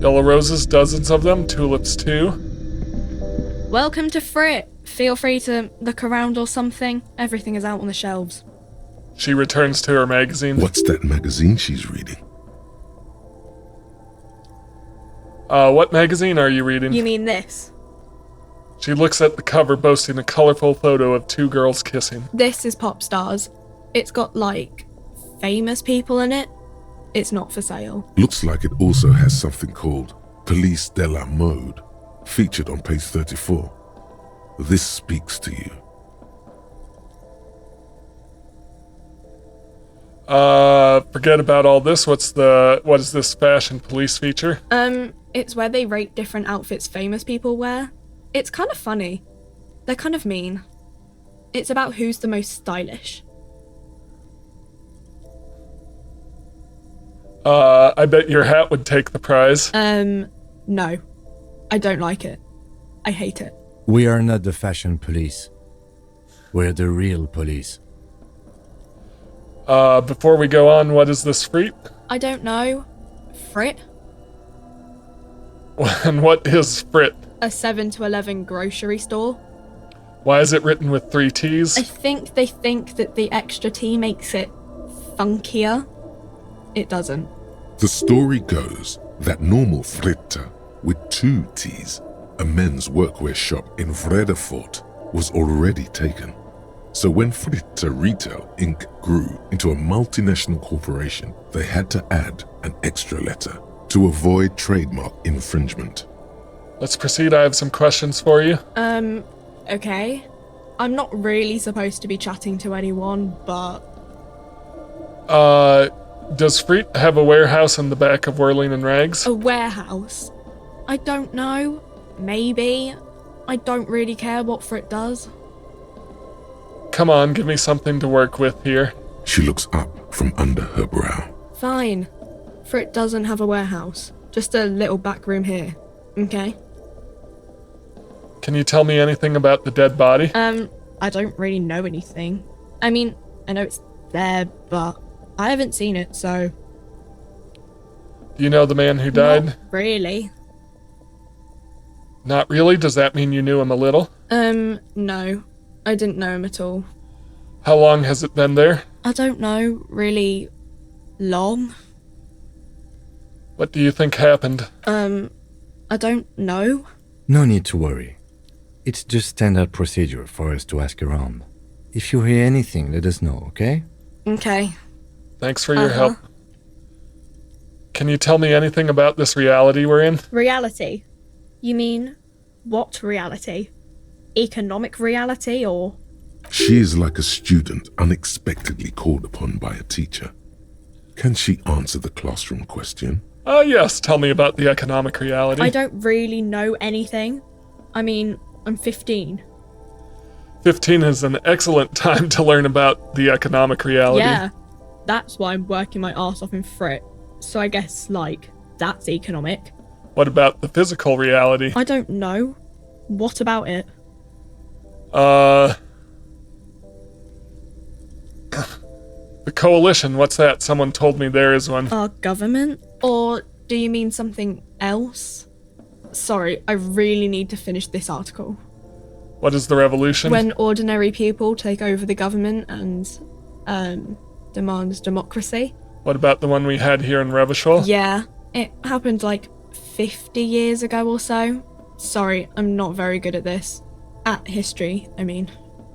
Yellow roses, dozens of them. Tulips too. Welcome to Frit. Feel free to look around or something. Everything is out on the shelves. She returns to her magazine. What's that magazine she's reading? What magazine are you reading? You mean this? She looks at the cover, boasting a colorful photo of two girls kissing. This is Pop Stars. It's got, like, famous people in it. It's not for sale. Looks like it also has something called Police de la Mode, featured on page 34. This speaks to you. Forget about all this. What is this fashion police feature? It's where they rate different outfits famous people wear. It's kind of funny. They're kind of mean. It's about who's the most stylish. I bet your hat would take the prize. No. I don't like it. I hate it. We are not the fashion police. We're the real police. Before we go on, what is this Freet? I don't know. Frit? And what is Frit? A 7 to 11 grocery store. Why is it written with 3 T's? I think they think that the extra T makes it funkier. It doesn't. The story goes that normal Fritta with 2 T's, a men's workwear shop in Vredefort, was already taken. So when Fritta Retail Inc. grew into a multinational corporation, they had to add an extra letter to avoid trademark infringement. Let's proceed. I have some questions for you. Okay. I'm not really supposed to be chatting to anyone, but... Does Freet have a warehouse in the back of Whirling and Rags? A warehouse? I don't know. Maybe. I don't really care what Frit does. Come on, give me something to work with here. She looks up from under her brow. Fine. Frit doesn't have a warehouse. Just a little back room here. Okay? Can you tell me anything about the dead body? I don't really know anything. I mean, I know it's there, but I haven't seen it, so... Do you know the man who died? Not really. Not really? Does that mean you knew him a little? No. I didn't know him at all. How long has it been there? I don't know, really long. What do you think happened? I don't know. No need to worry. It's just standard procedure for us to ask around. If you hear anything, let us know, okay? Okay. Thanks for your help. Can you tell me anything about this reality we're in? Reality? You mean, what reality? Economic reality, or...? She is like a student unexpectedly called upon by a teacher. Can she answer the classroom question? Yes, tell me about the economic reality. I don't really know anything. I mean, I'm 15. 15 is an excellent time to learn about the economic reality. Yeah, that's why I'm working my arse off in Frit. So I guess, like, that's economic. What about the physical reality? I don't know. What about it? The coalition, what's that? Someone told me there is one. Our government? Or do you mean something else? Sorry, I really need to finish this article. What is the revolution? When ordinary people take over the government and, demand democracy. What about the one we had here in Revachol? Yeah, it happened like 50 years ago or so. Sorry, I'm not very good at this. At history, I mean.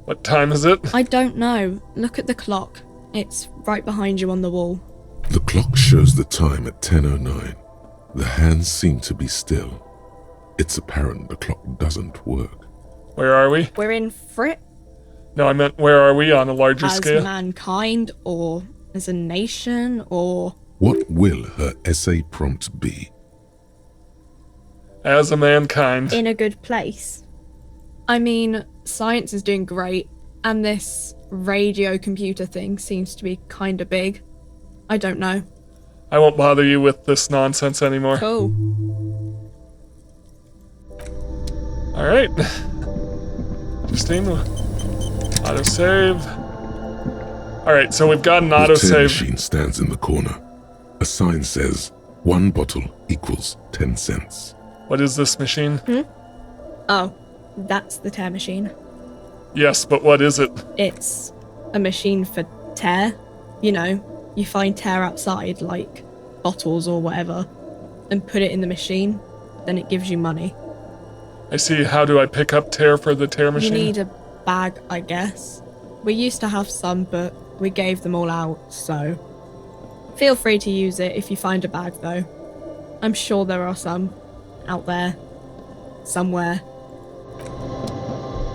What time is it? I don't know. Look at the clock. It's right behind you on the wall. The clock shows the time at 10:09. The hands seem to be still. It's apparent the clock doesn't work. Where are we? We're in Frit. No, I meant where are we on a larger As scale? mankind, or as a nation, or... What will her essay prompt be? As a mankind. In a good place. I mean, science is doing great, and this radio computer thing seems to be kinda big. I don't know. I won't bother you with this nonsense anymore. Cool. Alright. Justine, autosave. Alright, so we've got an The tear autosave. machine stands in the corner. A sign says, 1 bottle equals 10 cents. What is this machine? Oh, that's the tear machine. Yes, but what is it? It's a machine for tear. You know, you find tear outside, like bottles or whatever, and put it in the machine, then it gives you money. I see. How do I pick up tear for the tear machine? You need a bag, I guess. We used to have some, but we gave them all out, so... Feel free to use it if you find a bag, though. I'm sure there are some out there. Somewhere.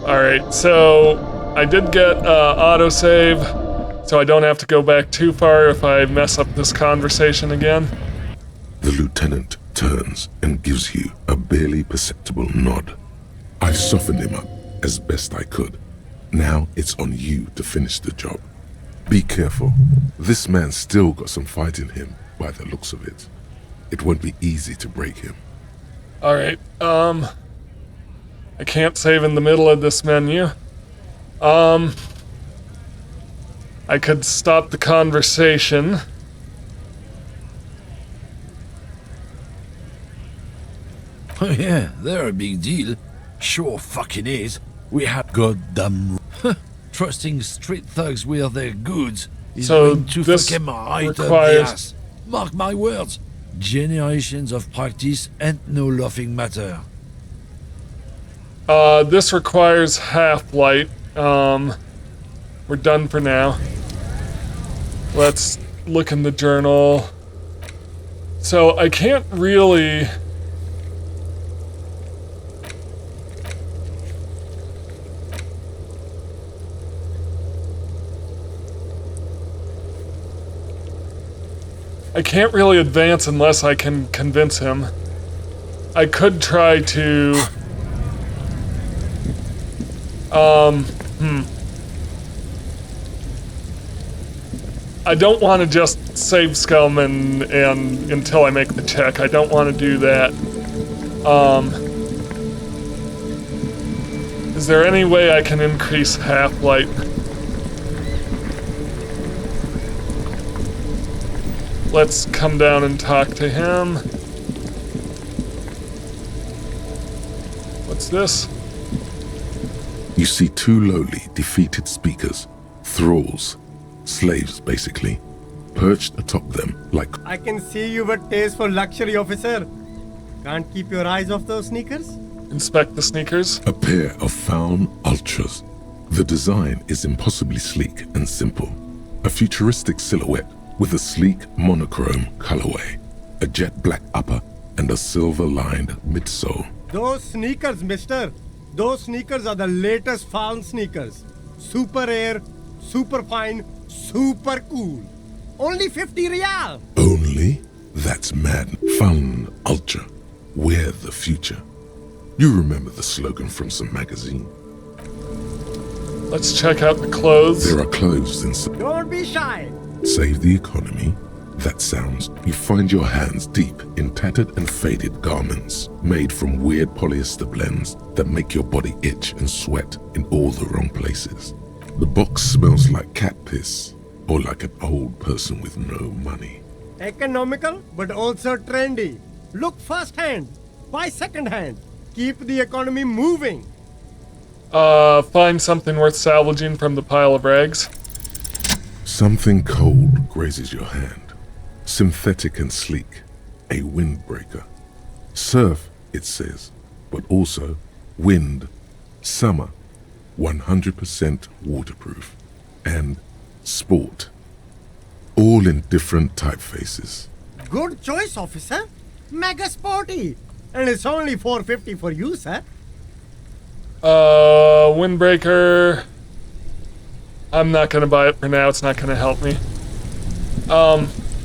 Alright, so I did get autosave, so I don't have to go back too far if I mess up this conversation again. The lieutenant turns and gives you a barely perceptible nod. I softened him up as best I could. Now it's on you to finish the job. Be careful. This man's still got some fight in him by the looks of it. It won't be easy to break him. Alright, I can't save in the middle of this menu. I could stop the conversation. Oh yeah, they're a big deal. Sure fucking is. We have goddamn trusting street thugs with their goods is So going to this fucking right up the requires- ass. Mark my words. Generations of practice and no laughing matter. This requires half-light. We're done for now. Let's look in the journal. So I can't really... I can't really advance unless I can convince him. I could try to... I don't want to just save scum and until I make the check. I don't want to do that. Is there any way I can increase half-light? Let's come down and talk to him. What's this? You see two lowly, defeated speakers, thralls, slaves basically, perched atop them like... I can see you've a taste for luxury, officer. Can't keep your eyes off those sneakers? Inspect the sneakers. A pair of Faun Ultras. The design is impossibly sleek and simple. A futuristic silhouette with a sleek monochrome colorway, a jet black upper, and a silver-lined midsole. Those sneakers, mister. Those sneakers are the latest Faun sneakers. Super air, super fine, super cool. Only 50 real. Only? That's mad. Faun Ultra. We're the future. You remember the slogan from some magazine. Let's check out the clothes. There are clothes inside. Don't be shy. Save the economy. That sounds. You find your hands deep in tattered and faded garments made from weird polyester blends that make your body itch and sweat in all the wrong places. The box smells like cat piss or like an old person with no money. Economical, but also trendy. Look first-hand, buy second-hand. Keep the economy moving. Find something worth salvaging from the pile of rags. Something cold grazes your hand. Synthetic and sleek. A windbreaker. Surf, it says, but also wind, summer, 100% waterproof, and sport. All in different typefaces. Good choice, officer. Mega sporty. And it's only $4.50 for you, sir. Windbreaker. I'm not gonna buy it for now, it's not gonna help me.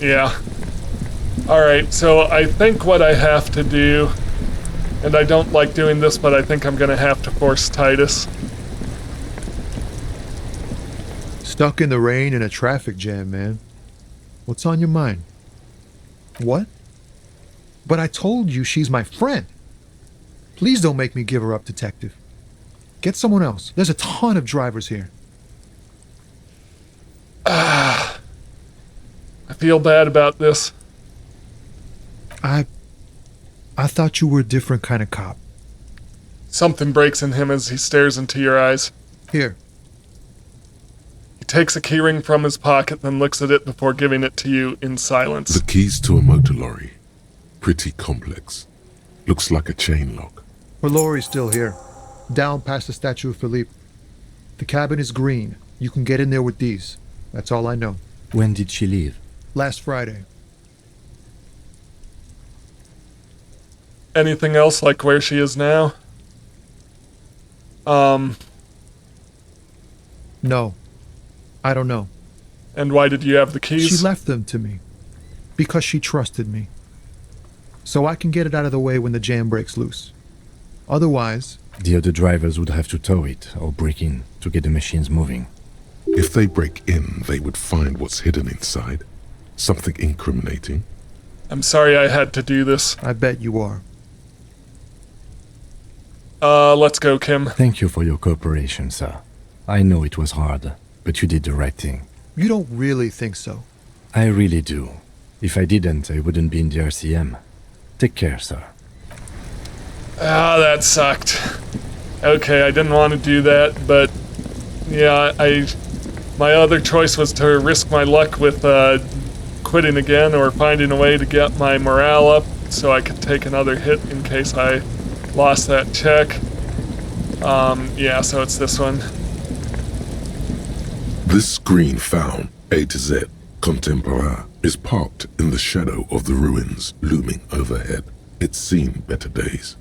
Yeah. Alright, so I think what I have to do, and I don't like doing this, but I think I'm gonna have to force Titus. Stuck in the rain in a traffic jam, man. What's on your mind? What? But I told you she's my friend. Please don't make me give her up, detective. Get someone else. There's a ton of drivers here. I feel bad about this. I thought you were a different kind of cop. Something breaks in him as he stares into your eyes. Here. He takes a keyring from his pocket, then looks at it before giving it to you in silence. The keys to a motor lorry. Pretty complex. Looks like a chain lock. Her lorry's still here. Down past the statue of Philippe. The cabin is green. You can get in there with these. That's all I know. When did she leave? Last Friday. Anything else, like where she is now? No. I don't know. And why did you have the keys? She left them to me. Because she trusted me. So I can get it out of the way when the jam breaks loose. Otherwise... The other drivers would have to tow it or break in to get the machines moving. If they break in, they would find what's hidden inside. Something incriminating. I'm sorry I had to do this. I bet you are. Let's go, Kim. Thank you for your cooperation, sir. I know it was hard, but you did the right thing. You don't really think so? I really do. If I didn't, I wouldn't be in the RCM. Take care, sir. Ah, that sucked. Okay, I didn't want to do that, but yeah, my other choice was to risk my luck with quitting again or finding a way to get my morale up so I could take another hit in case I lost that check. Yeah, so it's this one. This screen found, A to Z, Contemporain, is parked in the shadow of the ruins looming overhead. It's seen better days.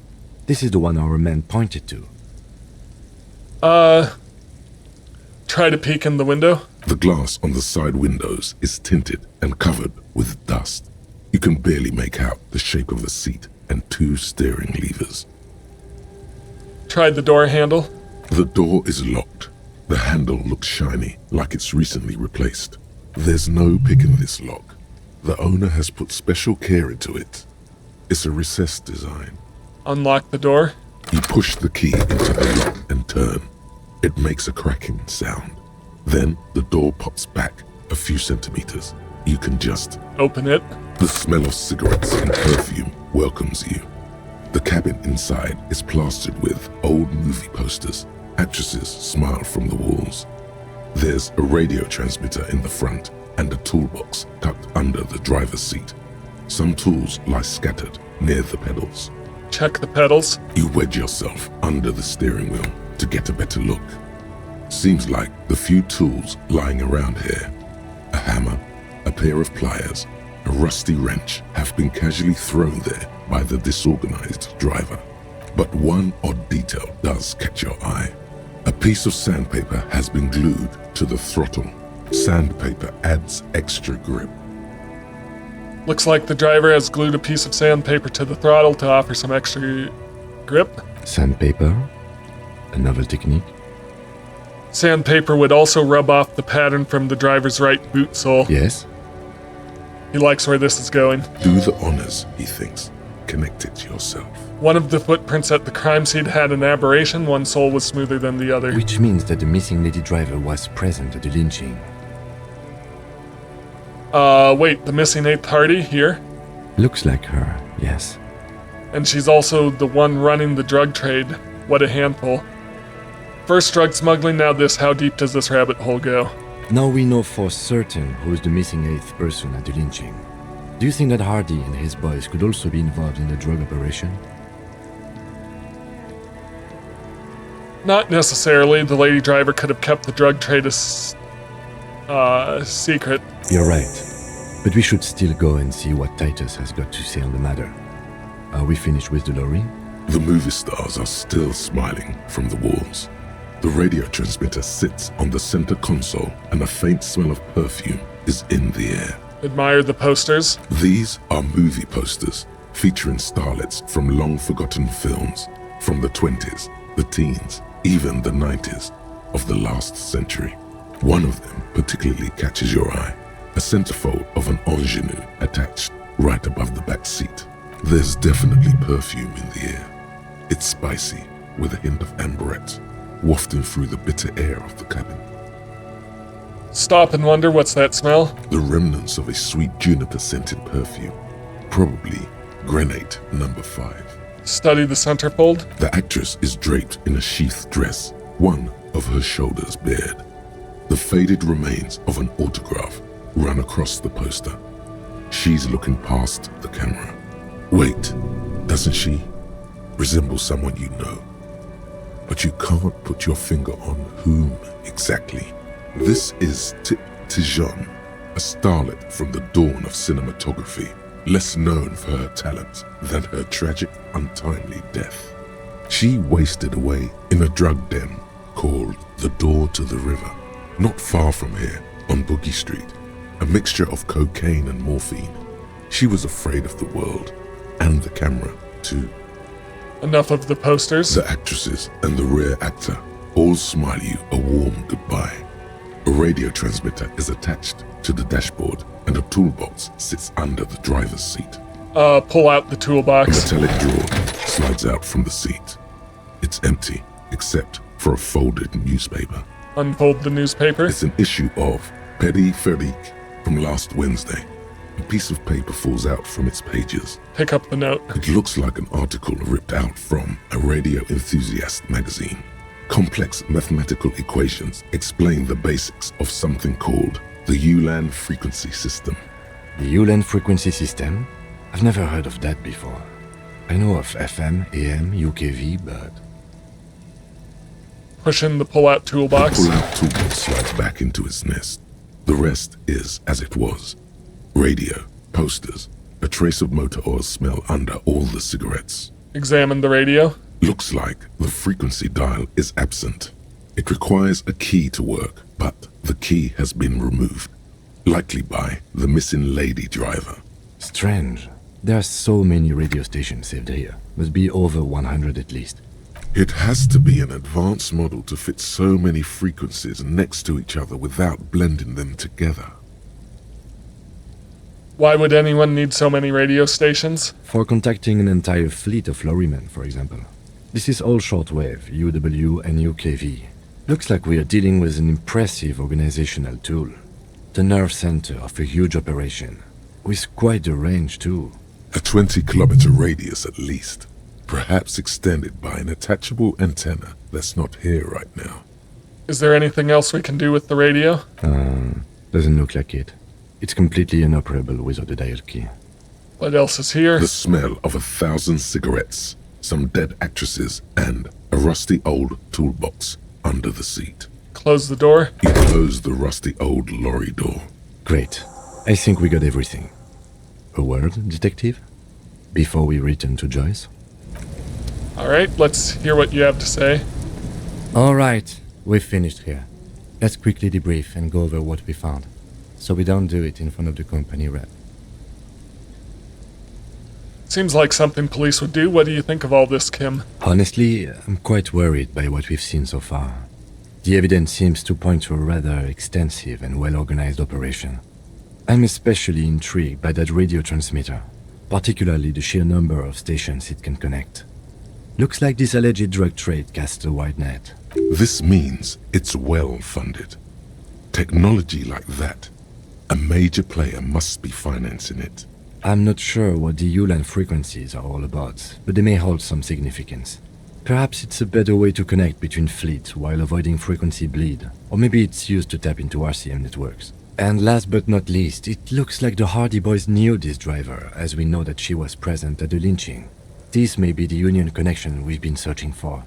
This is the one our man pointed to. Try to peek in the window. The glass on the side windows is tinted and covered with dust. You can barely make out the shape of the seat and 2 steering levers. Tried the door handle. The door is locked. The handle looks shiny, like it's recently replaced. There's no picking this lock. The owner has put special care into it. It's a recessed design. Unlock the door. You push the key into the lock and turn. It makes a cracking sound. Then the door pops back a few centimeters. You can just open it. The smell of cigarettes and perfume welcomes you. The cabin inside is plastered with old movie posters. Actresses smile from the walls. There's a radio transmitter in the front and a toolbox tucked under the driver's seat. Some tools lie scattered near the pedals. Check the pedals. You wedge yourself under the steering wheel to get a better look. Seems like the few tools lying around here, a hammer, a pair of pliers, a rusty wrench, have been casually thrown there by the disorganized driver. But one odd detail does catch your eye. A piece of sandpaper has been glued to the throttle. Sandpaper adds extra grip. Looks like the driver has glued a piece of sandpaper to the throttle to offer some extra grip. Sandpaper? A novel technique? Sandpaper would also rub off the pattern from the driver's right boot sole. Yes? He likes where this is going. Do the honors, he thinks. Connect it yourself. One of the footprints at the crime scene had an aberration. One sole was smoother than the other. Which means that the missing lady driver was present at the lynching. Wait, the missing 8th Hardy here? Looks like her, yes. And she's also the one running the drug trade. What a handful. First drug smuggling, now this. How deep does this rabbit hole go? Now we know for certain who's the missing 8th person at the lynching. Do you think that Hardy and his boys could also be involved in the drug operation? Not necessarily. The lady driver could have kept the drug trade a secret. You're right. But we should still go and see what Titus has got to say on the matter. Are we finished with the lorry? The movie stars are still smiling from the walls. The radio transmitter sits on the center console and a faint smell of perfume is in the air. Admire the posters. These are movie posters featuring starlets from long-forgotten films from the 20s, the teens, even the 90s of the last century. One of them particularly catches your eye, a centerfold of an ingenue attached right above the back seat. There's definitely perfume in the air. It's spicy, with a hint of amberette, wafting through the bitter air of the cabin. Stop and wonder, what's that smell? The remnants of a sweet juniper-scented perfume, probably grenade number 5. Study the centerfold. The actress is draped in a sheath dress, one of her shoulders bared. The faded remains of an autograph run across the poster. She's looking past the camera. Wait, doesn't she resemble someone you know? But you can't put your finger on whom exactly. This is Tijon, a starlet from the dawn of cinematography, less known for her talent than her tragic, untimely death. She wasted away in a drug den called the Door to the River, not far from here on Boogie Street, a mixture of cocaine and morphine. She was afraid of the world, and the camera, too. Enough of the posters. The actresses and the rear actor all smile you a warm goodbye. A radio transmitter is attached to the dashboard, and a toolbox sits under the driver's seat. Pull out the A toolbox. metallic drawer slides out from the seat. It It's empty, except for a folded newspaper. Unfold the newspaper. It's an issue of Petit Férique from last Wednesday. A piece of paper falls out from its pages. Pick up the note. It looks like an article ripped out from a radio enthusiast magazine. Complex mathematical equations explain the basics of something called the Ulan frequency system. The Ulan frequency system? I've never heard of that before. I know of FM, AM, UKV, but... Push in the pull-out toolbox. The pull-out toolbox slides back into its nest. The rest is as it was. Radio, posters, a trace of motor oil smell under all the cigarettes. Examine the radio. Looks like the frequency dial is absent. It requires a key to work, but the key has been removed. Likely by the missing lady driver. Strange. There are so many radio stations saved here. Must be over 100 at least. It has to be an advanced model to fit so many frequencies next to each other without blending them together. Why would anyone need so many radio stations? For contacting an entire fleet of lorrymen, for example. This is all shortwave, UW and UKV. Looks like we are dealing with an impressive organizational tool. The nerve center of a huge operation. With quite a range too. A 20-kilometer radius at least. Perhaps extended by an attachable antenna that's not here right now. Is there anything else we can do with the radio? Doesn't look like it. It's completely inoperable without a dial key. What else is here? The smell of 1,000 cigarettes, some dead actresses, and a rusty old toolbox under the seat. Close the door. You close the rusty old lorry door. Great. I think we got everything. A word, detective? Before we return to Joyce? Alright, let's hear what you have to say. Alright, we've finished here. Let's quickly debrief and go over what we found, so we don't do it in front of the company rep. Seems like something police would do. What do you think of all this, Kim? Honestly, I'm quite worried by what we've seen so far. The evidence seems to point to a rather extensive and well-organized operation. I'm especially intrigued by that radio transmitter, particularly the sheer number of stations it can connect. Looks like this alleged drug trade casts a wide net. This means it's well-funded. Technology like that, a major player must be financing it. I'm not sure what the Ulan frequencies are all about, but they may hold some significance. Perhaps it's a better way to connect between fleets while avoiding frequency bleed, or maybe it's used to tap into RCM networks. And last but not least, it looks like the Hardy Boys knew this driver, as we know that she was present at the lynching. This may be the Union connection we've been searching for.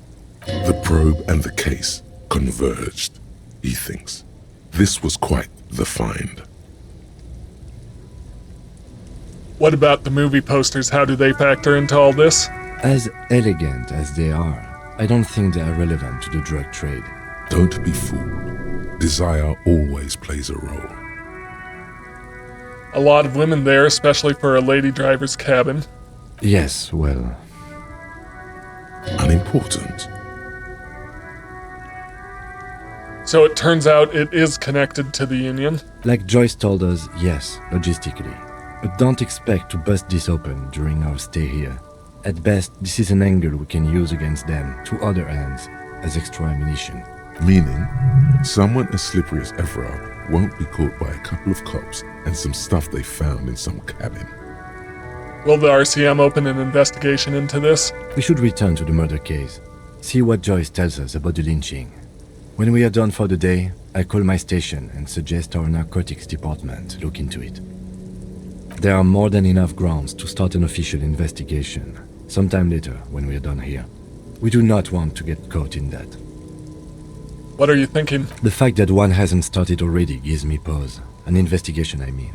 The probe and the case converged, he thinks. This was quite the find. What about the movie posters? How do they factor into all this? As elegant as they are, I don't think they are relevant to the drug trade. Don't be fooled. Desire always plays a role. A lot of women there, especially for a lady driver's cabin. Yes, well... Unimportant. So it turns out it is connected to the Union? Like Joyce told us, yes, logistically. But don't expect to bust this open during our stay here. At best, this is an angle we can use against them, to other ends, as extra ammunition. Meaning, someone as slippery as Everard won't be caught by a couple of cops and some stuff they found in some cabin. Will the RCM open an investigation into this? We should return to the murder case. See what Joyce tells us about the lynching. When we are done for the day, I call my station and suggest our narcotics department look into it. There are more than enough grounds to start an official investigation, sometime later when we are done here. We do not want to get caught in that. What are you thinking? The fact that one hasn't started already gives me pause. An investigation, I mean.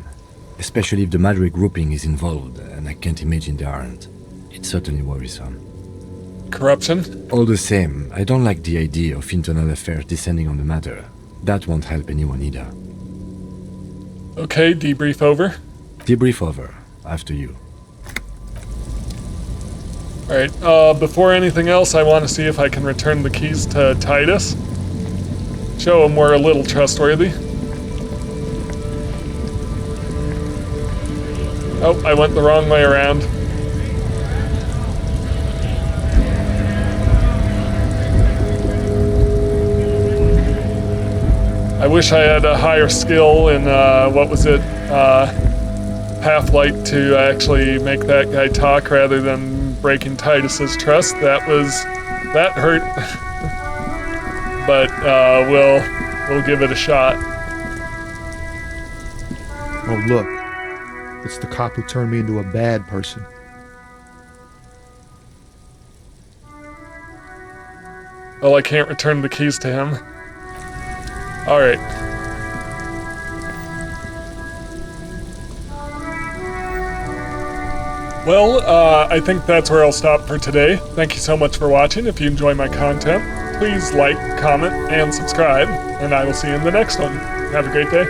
Especially if the Madrid grouping is involved, and I can't imagine they aren't. It's certainly worrisome. Corruption? All the same, I don't like the idea of internal affairs descending on the matter. That won't help anyone either. Okay, debrief over. Debrief over. After you. Alright, before anything else, I want to see if I can return the keys to Titus. Show him we're a little trustworthy. Oh, I went the wrong way around. wish I had a higher skill in, what was it, Half-Light to actually make that guy talk rather than breaking Titus's trust. That hurt. But, we'll give it a shot. Oh, look. It's the cop who turned me into a bad person. Well, I can't return the keys to him. Alright. Well, I think that's where I'll stop for today. Thank you so much for watching. If you enjoy my content, please like, comment, and subscribe, and I will see you in the next one. Have a great day.